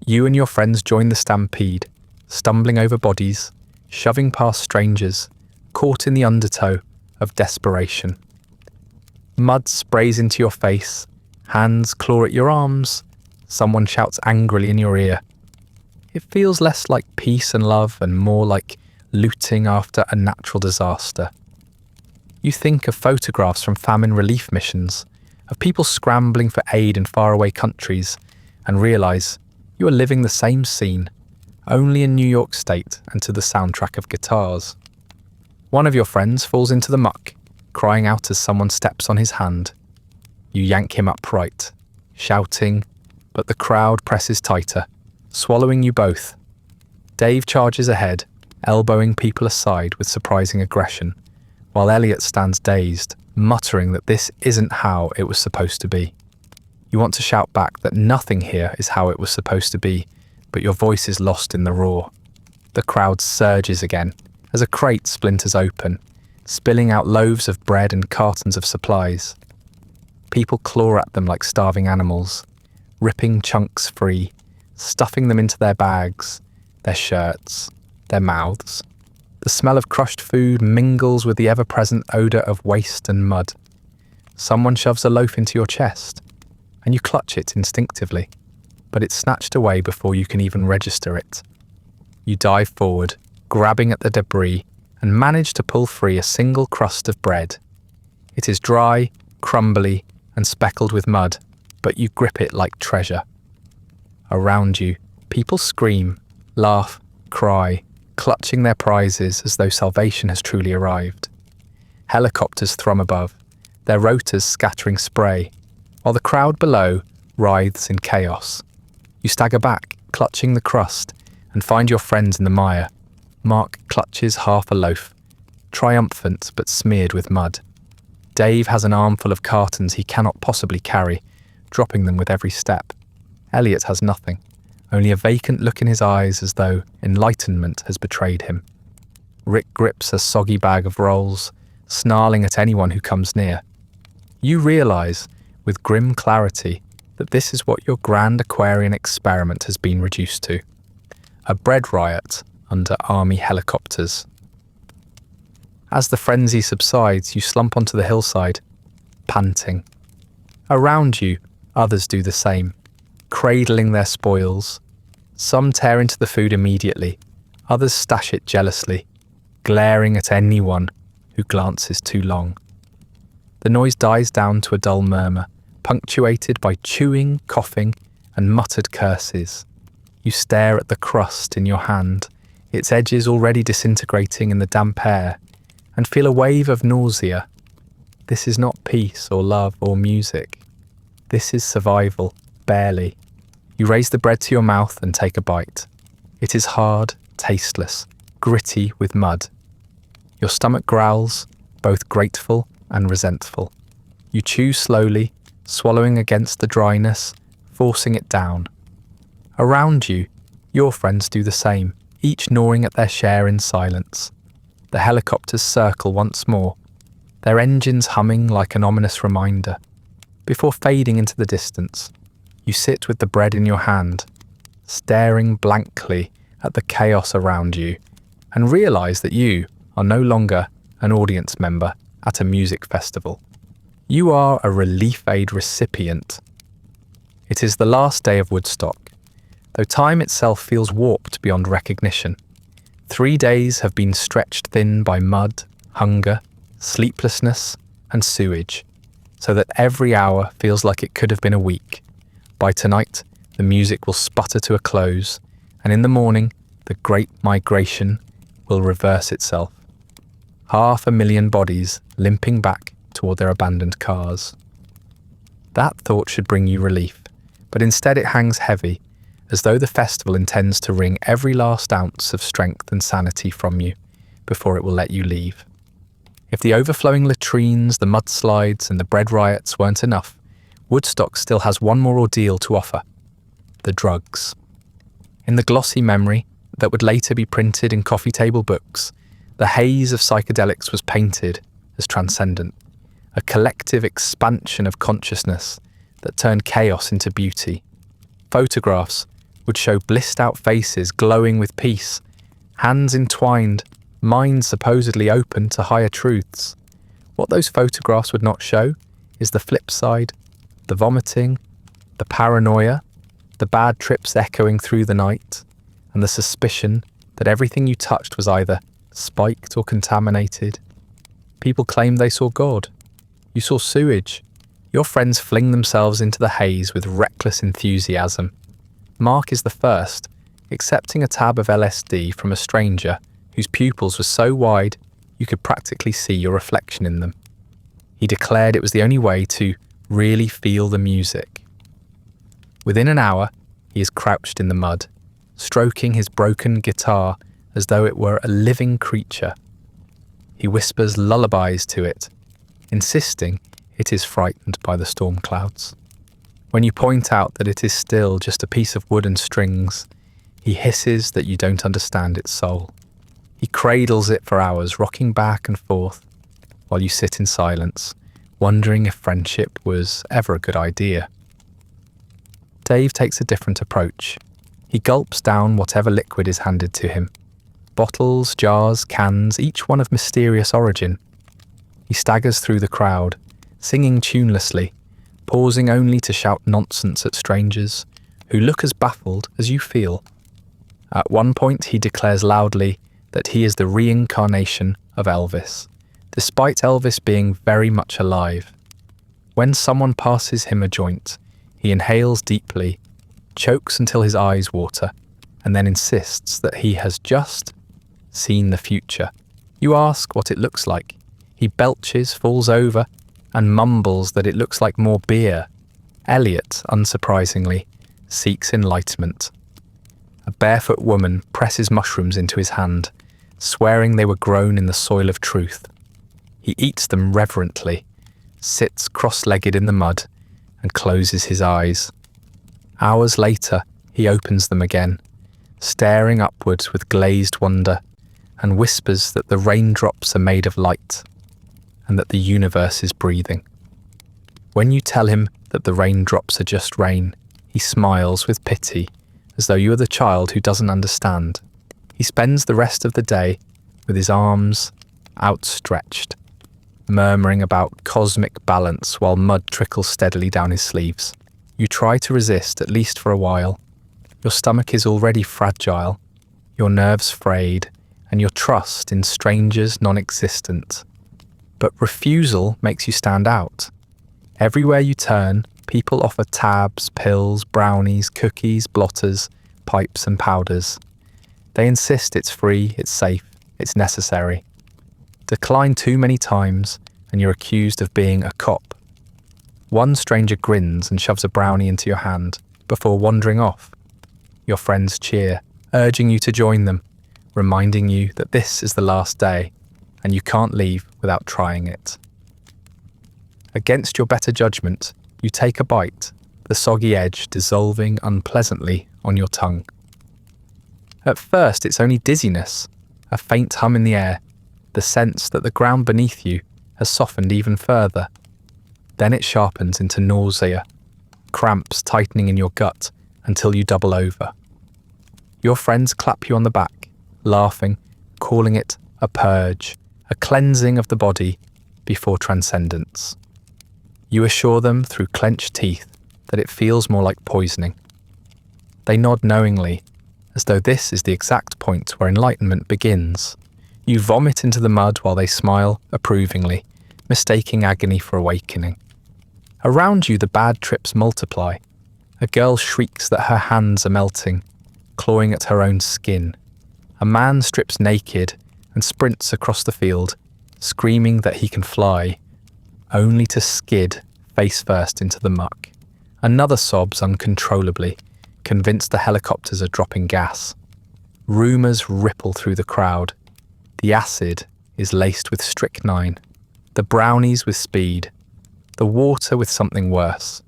You and your friends join the stampede, stumbling over bodies, shoving past strangers, caught in the undertow of desperation. Mud sprays into your face, hands claw at your arms, someone shouts angrily in your ear. It feels less like peace and love and more like looting after a natural disaster. You think of photographs from famine relief missions, of people scrambling for aid in faraway countries, and realise you are living the same scene, only in New York State and to the soundtrack of guitars. One of your friends falls into the muck, crying out as someone steps on his hand. You yank him upright, shouting, but the crowd presses tighter, swallowing you both. Dave charges ahead, elbowing people aside with surprising aggression, while Elliot stands dazed, muttering that this isn't how it was supposed to be. You want to shout back that nothing here is how it was supposed to be, but your voice is lost in the roar. The crowd surges again as a crate splinters open, spilling out loaves of bread and cartons of supplies. People claw at them like starving animals, ripping chunks free, stuffing them into their bags, their shirts, their mouths. The smell of crushed food mingles with the ever-present odour of waste and mud. Someone shoves a loaf into your chest, and you clutch it instinctively, but it's snatched away before you can even register it. You dive forward, grabbing at the debris, and manage to pull free a single crust of bread. It is dry, crumbly, and speckled with mud, but you grip it like treasure. Around you, people scream, laugh, cry, clutching their prizes as though salvation has truly arrived. Helicopters thrum above, their rotors scattering spray, while the crowd below writhes in chaos. You stagger back, clutching the crust, and find your friends in the mire. Mark clutches half a loaf, triumphant but smeared with mud. Dave has an armful of cartons he cannot possibly carry, dropping them with every step. Elliot has nothing, only a vacant look in his eyes as though enlightenment has betrayed him. Rick grips a soggy bag of rolls, snarling at anyone who comes near. You realise, with grim clarity, that this is what your grand Aquarian experiment has been reduced to. A bread riot under army helicopters. As the frenzy subsides, you slump onto the hillside, panting. Around you, others do the same, cradling their spoils. Some tear into the food immediately, others stash it jealously, glaring at anyone who glances too long. The noise dies down to a dull murmur, punctuated by chewing, coughing, and muttered curses. You stare at the crust in your hand, its edges already disintegrating in the damp air, and feel a wave of nausea. This is not peace or love or music. This is survival, barely. You raise the bread to your mouth and take a bite. It is hard, tasteless, gritty with mud. Your stomach growls, both grateful and resentful. You chew slowly, swallowing against the dryness, forcing it down. Around you, your friends do the same, each gnawing at their share in silence. The helicopters circle once more, their engines humming like an ominous reminder. Before fading into the distance, you sit with the bread in your hand, staring blankly at the chaos around you, and realise that you are no longer an audience member at a music festival. You are a relief aid recipient. It is the last day of Woodstock, though time itself feels warped beyond recognition. 3 days have been stretched thin by mud, hunger, sleeplessness, and sewage, so that every hour feels like it could have been a week. By tonight, the music will sputter to a close, and in the morning, the great migration will reverse itself. 500,000 bodies limping back toward their abandoned cars. That thought should bring you relief, but instead it hangs heavy, as though the festival intends to wring every last ounce of strength and sanity from you before it will let you leave. If the overflowing latrines, the mudslides, and the bread riots weren't enough, Woodstock still has one more ordeal to offer: the drugs. In the glossy memory that would later be printed in coffee table books, the haze of psychedelics was painted as transcendent, a collective expansion of consciousness that turned chaos into beauty. Photographs would show blissed-out faces glowing with peace, hands entwined, minds supposedly open to higher truths. What those photographs would not show is the flip side, the vomiting, the paranoia, the bad trips echoing through the night, and the suspicion that everything you touched was either spiked or contaminated. People claimed they saw God. You saw sewage. Your friends fling themselves into the haze with reckless enthusiasm. Mark is the first, accepting a tab of LSD from a stranger whose pupils were so wide you could practically see your reflection in them. He declared it was the only way to really feel the music. Within an hour, he is crouched in the mud, stroking his broken guitar as though it were a living creature. He whispers lullabies to it, insisting it is frightened by the storm clouds. When you point out that it is still just a piece of wood and strings, he hisses that you don't understand its soul. He cradles it for hours, rocking back and forth, while you sit in silence, wondering if friendship was ever a good idea. Dave takes a different approach. He gulps down whatever liquid is handed to him. Bottles, jars, cans, each one of mysterious origin. He staggers through the crowd, singing tunelessly, pausing only to shout nonsense at strangers, who look as baffled as you feel. At one point he declares loudly that he is the reincarnation of Elvis, despite Elvis being very much alive. When someone passes him a joint, he inhales deeply, chokes until his eyes water, and then insists that he has just seen the future. You ask what it looks like. He belches, falls over, and mumbles that it looks like more beer. Elliot, unsurprisingly, seeks enlightenment. A barefoot woman presses mushrooms into his hand, swearing they were grown in the soil of truth. He eats them reverently, sits cross-legged in the mud, and closes his eyes. Hours later, he opens them again, staring upwards with glazed wonder, and whispers that the raindrops are made of light, and that the universe is breathing. When you tell him that the raindrops are just rain, he smiles with pity, as though you are the child who doesn't understand. He spends the rest of the day with his arms outstretched, murmuring about cosmic balance while mud trickles steadily down his sleeves. You try to resist, at least for a while. Your stomach is already fragile, your nerves frayed, and your trust in strangers non-existent. But refusal makes you stand out. Everywhere you turn, people offer tabs, pills, brownies, cookies, blotters, pipes and powders. They insist it's free, it's safe, it's necessary. Decline too many times and you're accused of being a cop. One stranger grins and shoves a brownie into your hand before wandering off. Your friends cheer, urging you to join them, reminding you that this is the last day and you can't leave without trying it. Against your better judgment, you take a bite, the soggy edge dissolving unpleasantly on your tongue. At first, it's only dizziness, a faint hum in the air, the sense that the ground beneath you has softened even further. Then it sharpens into nausea, cramps tightening in your gut until you double over. Your friends clap you on the back, laughing, calling it a purge, a cleansing of the body before transcendence. You assure them through clenched teeth that it feels more like poisoning. They nod knowingly, as though this is the exact point where enlightenment begins. You vomit into the mud while they smile approvingly, mistaking agony for awakening. Around you the bad trips multiply. A girl shrieks that her hands are melting, clawing at her own skin. A man strips naked and sprints across the field, screaming that he can fly, only to skid face first into the muck. Another sobs uncontrollably, convinced the helicopters are dropping gas. Rumours ripple through the crowd. The acid is laced with strychnine, the brownies with speed, the water with something worse.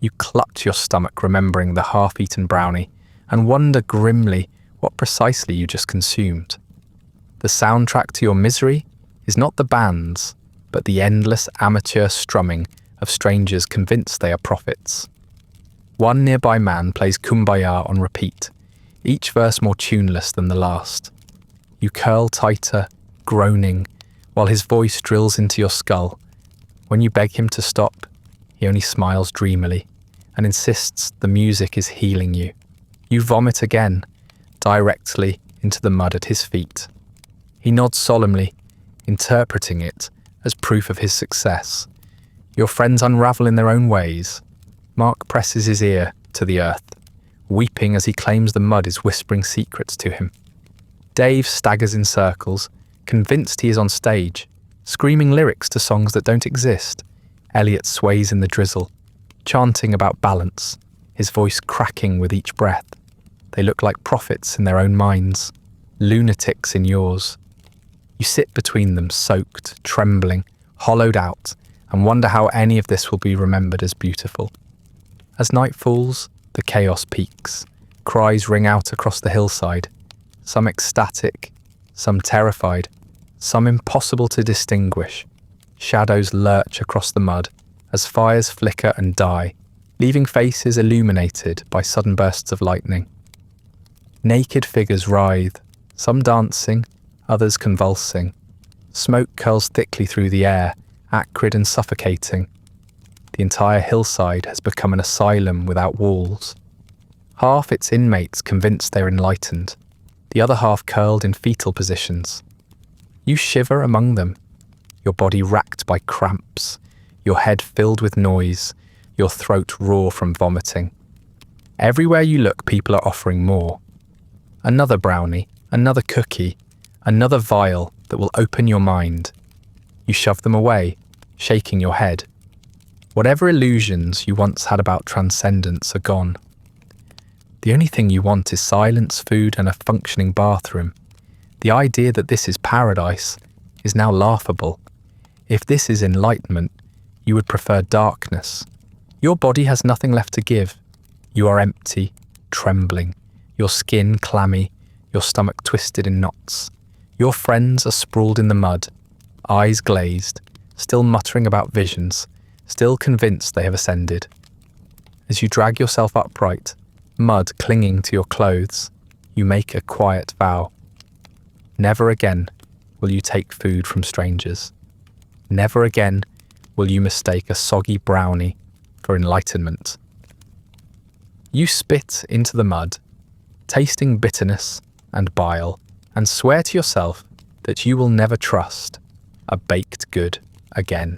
You clutch your stomach remembering the half-eaten brownie and wonder grimly what precisely you just consumed. The soundtrack to your misery is not the bands, but the endless amateur strumming of strangers convinced they are prophets. One nearby man plays Kumbaya on repeat, each verse more tuneless than the last. You curl tighter, groaning, while his voice drills into your skull. When you beg him to stop, he only smiles dreamily and insists the music is healing you. You vomit again, directly into the mud at his feet. He nods solemnly, interpreting it as proof of his success. Your friends unravel in their own ways. Mark presses his ear to the earth, weeping as he claims the mud is whispering secrets to him. Dave staggers in circles, convinced he is on stage, screaming lyrics to songs that don't exist. Elliot sways in the drizzle, chanting about balance, his voice cracking with each breath. They look like prophets in their own minds, lunatics in yours. You sit between them, soaked, trembling, hollowed out, and wonder how any of this will be remembered as beautiful. As night falls, the chaos peaks. Cries ring out across the hillside, some ecstatic, some terrified, some impossible to distinguish. Shadows lurch across the mud as fires flicker and die, leaving faces illuminated by sudden bursts of lightning. Naked figures writhe, some dancing, others convulsing. Smoke curls thickly through the air, acrid and suffocating. The entire hillside has become an asylum without walls. Half its inmates convinced they're enlightened, the other half curled in fetal positions. You shiver among them, your body racked by cramps, your head filled with noise, your throat raw from vomiting. Everywhere you look, people are offering more. Another brownie, another cookie, another vial that will open your mind. You shove them away, shaking your head. Whatever illusions you once had about transcendence are gone. The only thing you want is silence, food, and a functioning bathroom. The idea that this is paradise is now laughable. If this is enlightenment, you would prefer darkness. Your body has nothing left to give. You are empty, trembling, your skin clammy, your stomach twisted in knots. Your friends are sprawled in the mud, eyes glazed, still muttering about visions, still convinced they have ascended. As you drag yourself upright, mud clinging to your clothes, you make a quiet vow. Never again will you take food from strangers. Never again will you mistake a soggy brownie for enlightenment. You spit into the mud, tasting bitterness and bile, and swear to yourself that you will never trust a baked good. again.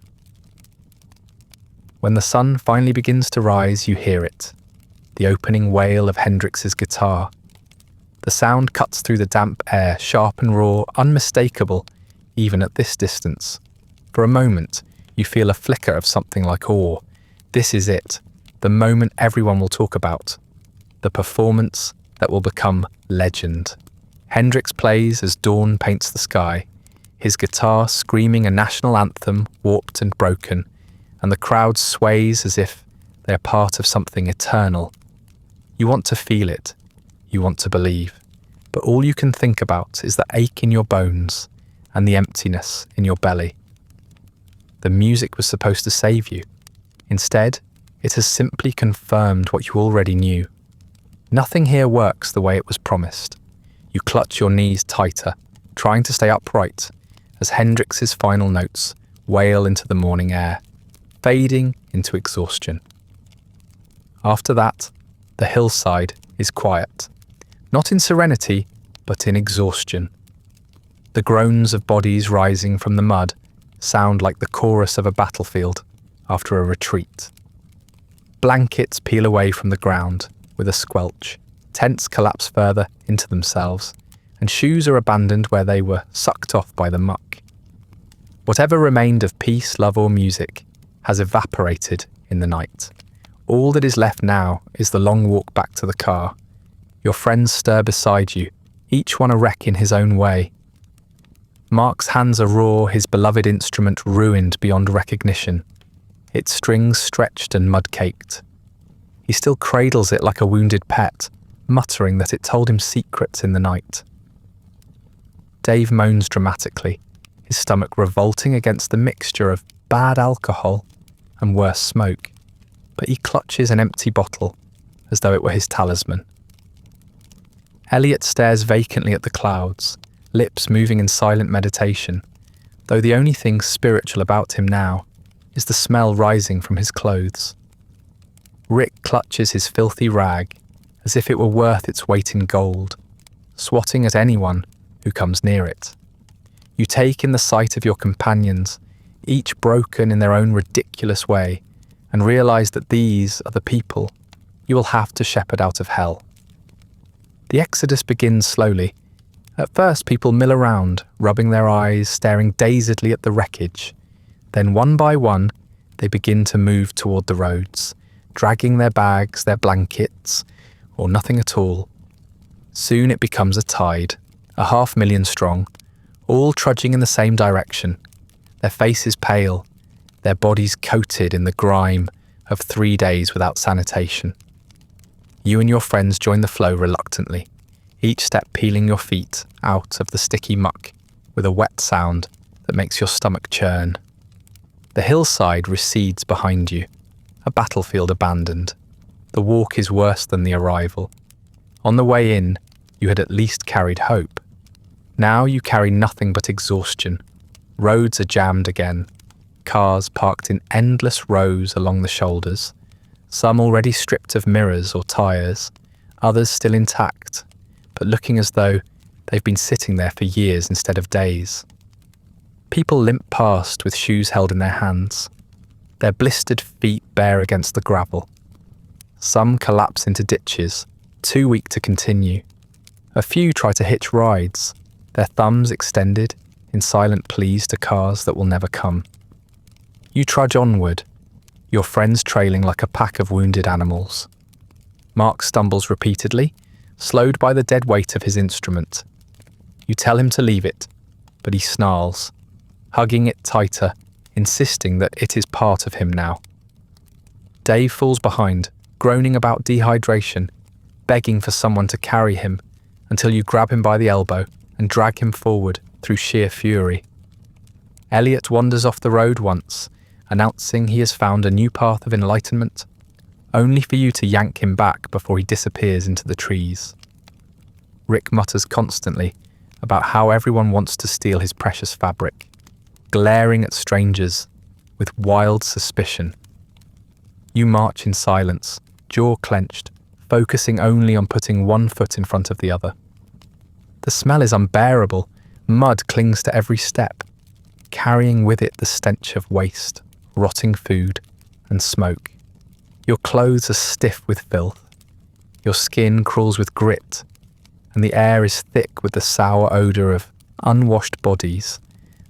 When the sun finally begins to rise, you hear it, the opening wail of Hendrix's guitar. The sound cuts through the damp air, sharp and raw, unmistakable, even at this distance. For a moment, you feel a flicker of something like awe. This is it, the moment everyone will talk about, the performance that will become legend. Hendrix plays as dawn paints the sky, his guitar screaming a national anthem, warped and broken, and the crowd sways as if they are part of something eternal. You want to feel it, you want to believe, but all you can think about is the ache in your bones and the emptiness in your belly. The music was supposed to save you. Instead, it has simply confirmed what you already knew. Nothing here works the way it was promised. You clutch your knees tighter, trying to stay upright, as Hendrix's final notes wail into the morning air, fading into exhaustion. After that, the hillside is quiet, not in serenity, but in exhaustion. The groans of bodies rising from the mud sound like the chorus of a battlefield after a retreat. Blankets peel away from the ground with a squelch, tents collapse further into themselves, and shoes are abandoned where they were sucked off by the muck. Whatever remained of peace, love, or music has evaporated in the night. All that is left now is the long walk back to the car. Your friends stir beside you, each one a wreck in his own way. Mark's hands are raw, his beloved instrument ruined beyond recognition, its strings stretched and mud-caked. He still cradles it like a wounded pet, muttering that it told him secrets in the night. Dave moans dramatically, his stomach revolting against the mixture of bad alcohol and worse smoke, but he clutches an empty bottle as though it were his talisman. Elliot stares vacantly at the clouds, lips moving in silent meditation, though the only thing spiritual about him now is the smell rising from his clothes. Rick clutches his filthy rag as if it were worth its weight in gold, swatting at anyone who comes near it. You take in the sight of your companions, each broken in their own ridiculous way, and realise that these are the people you will have to shepherd out of hell. The exodus begins slowly. At first, people mill around, rubbing their eyes, staring dazedly at the wreckage. Then, one by one, they begin to move toward the roads, dragging their bags, their blankets, or nothing at all. Soon it becomes a tide, 500,000 strong, all trudging in the same direction, their faces pale, their bodies coated in the grime of 3 days without sanitation. You and your friends join the flow reluctantly, each step peeling your feet out of the sticky muck with a wet sound that makes your stomach churn. The hillside recedes behind you, a battlefield abandoned. The walk is worse than the arrival. On the way in, you had at least carried hope. Now you carry nothing but exhaustion. Roads are jammed again, cars parked in endless rows along the shoulders, some already stripped of mirrors or tyres, others still intact, but looking as though they've been sitting there for years instead of days. People limp past with shoes held in their hands, their blistered feet bare against the gravel. Some collapse into ditches, too weak to continue. A few try to hitch rides, their thumbs extended in silent pleas to cars that will never come. You trudge onward, your friends trailing like a pack of wounded animals. Mark stumbles repeatedly, slowed by the dead weight of his instrument. You tell him to leave it, but he snarls, hugging it tighter, insisting that it is part of him now. Dave falls behind, groaning about dehydration, begging for someone to carry him, until you grab him by the elbow and drag him forward through sheer fury. Elliot wanders off the road once, announcing he has found a new path of enlightenment, only for you to yank him back before he disappears into the trees. Rick mutters constantly about how everyone wants to steal his precious fabric, glaring at strangers with wild suspicion. You march in silence, jaw clenched, focusing only on putting one foot in front of the other. The smell is unbearable. Mud clings to every step. carrying with it the stench of waste, rotting food, and smoke. Your clothes are stiff with filth. Your skin crawls with grit, and the air is thick with the sour odour of unwashed bodies.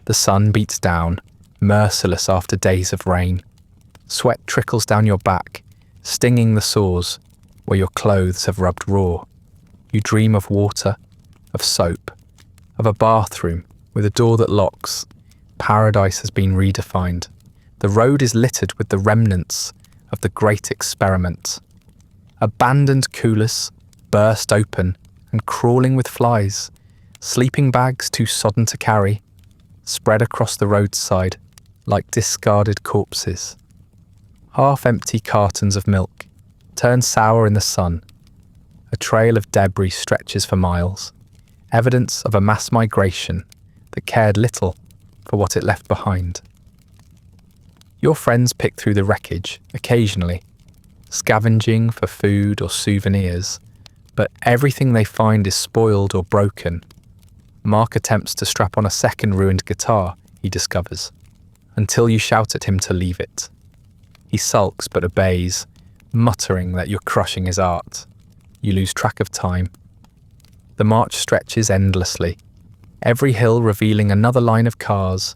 The sun beats down, merciless after days of rain. Sweat trickles down your back, stinging the sores where your clothes have rubbed raw. You dream of water, of soap, of a bathroom with a door that locks. Paradise has been redefined. The road is littered with the remnants of the great experiment. Abandoned coolers burst open and crawling with flies, sleeping bags too sodden to carry, spread across the roadside like discarded corpses. Half-empty cartons of milk turn sour in the sun. A trail of debris stretches for miles, evidence of a mass migration that cared little for what it left behind. Your friends pick through the wreckage occasionally, scavenging for food or souvenirs, but everything they find is spoiled or broken. Mark attempts to strap on a second ruined guitar, he discovers, until you shout at him to leave it. He sulks but obeys, muttering that you're crushing his art. You lose track of time. The march stretches endlessly, every hill revealing another line of cars,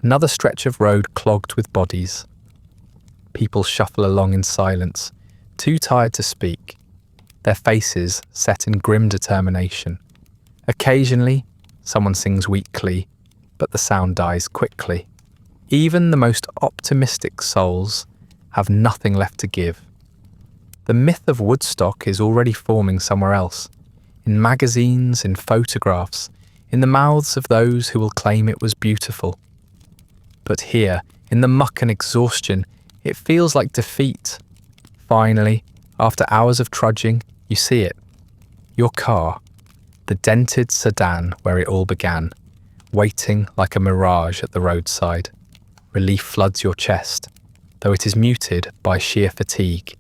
another stretch of road clogged with bodies. People shuffle along in silence, too tired to speak, their faces set in grim determination. Occasionally, someone sings weakly, but the sound dies quickly. Even the most optimistic souls have nothing left to give. The myth of Woodstock is already forming somewhere else, in magazines, in photographs, in the mouths of those who will claim it was beautiful. But here, in the muck and exhaustion, it feels like defeat. Finally, after hours of trudging, you see it. Your car, the dented sedan where it all began, waiting like a mirage at the roadside. Relief floods your chest, though it is muted by sheer fatigue.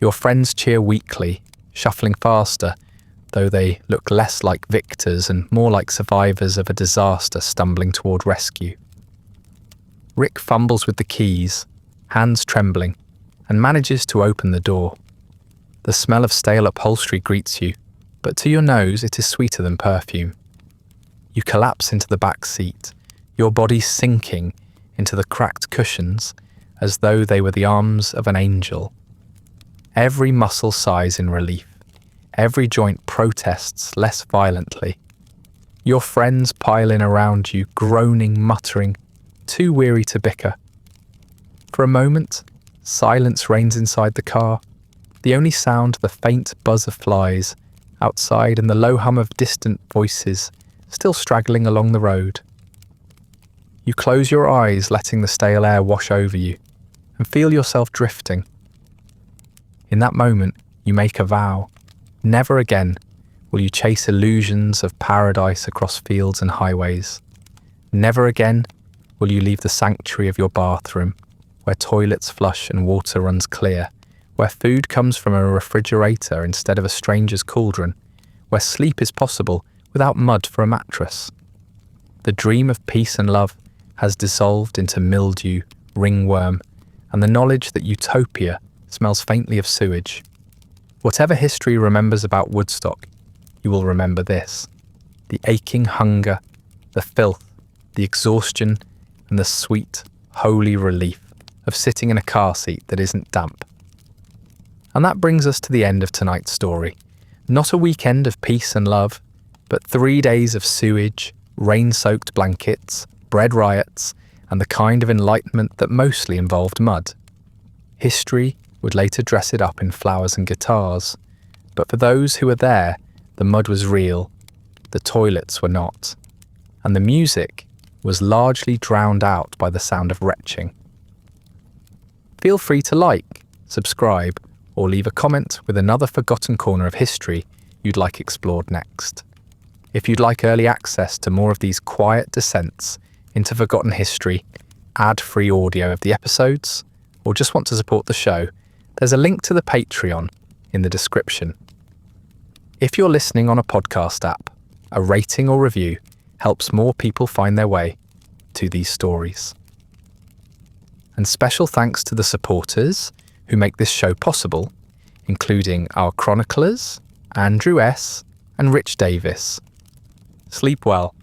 Your friends cheer weakly, shuffling faster, though they look less like victors and more like survivors of a disaster stumbling toward rescue. Rick fumbles with the keys, hands trembling, and manages to open the door. The smell of stale upholstery greets you, but to your nose it is sweeter than perfume. You collapse into the back seat, your body sinking into the cracked cushions as though they were the arms of an angel. Every muscle sighs in relief. Every joint protests less violently. Your friends pile in around you, groaning, muttering, too weary to bicker. For a moment, silence reigns inside the car, the only sound the faint buzz of flies outside and the low hum of distant voices still straggling along the road. You close your eyes, letting the stale air wash over you, and feel yourself drifting. In that moment, you make a vow. Never again will you chase illusions of paradise across fields and highways. Never again will you leave the sanctuary of your bathroom, where toilets flush and water runs clear, where food comes from a refrigerator instead of a stranger's cauldron, where sleep is possible without mud for a mattress. The dream of peace and love has dissolved into mildew, ringworm, and the knowledge that utopia smells faintly of sewage. Whatever history remembers about Woodstock, you will remember this: the aching hunger, the filth, the exhaustion, and the sweet, holy relief of sitting in a car seat that isn't damp. And that brings us to the end of tonight's story. Not a weekend of peace and love, but 3 days of sewage, rain-soaked blankets, bread riots, and the kind of enlightenment that mostly involved mud. History would later dress it up in flowers and guitars, but for those who were there, the mud was real, the toilets were not, and the music was largely drowned out by the sound of retching. Feel free to like, subscribe, or leave a comment with another forgotten corner of history you'd like explored next. If you'd like early access to more of these quiet descents into forgotten history, ad-free audio of the episodes, or just want to support the show, there's a link to the Patreon in the description. If you're listening on a podcast app, a rating or review helps more people find their way. to these stories. And special thanks to the supporters who make this show possible, including our chroniclers, Andrew S. and Rich Davis. Sleep well.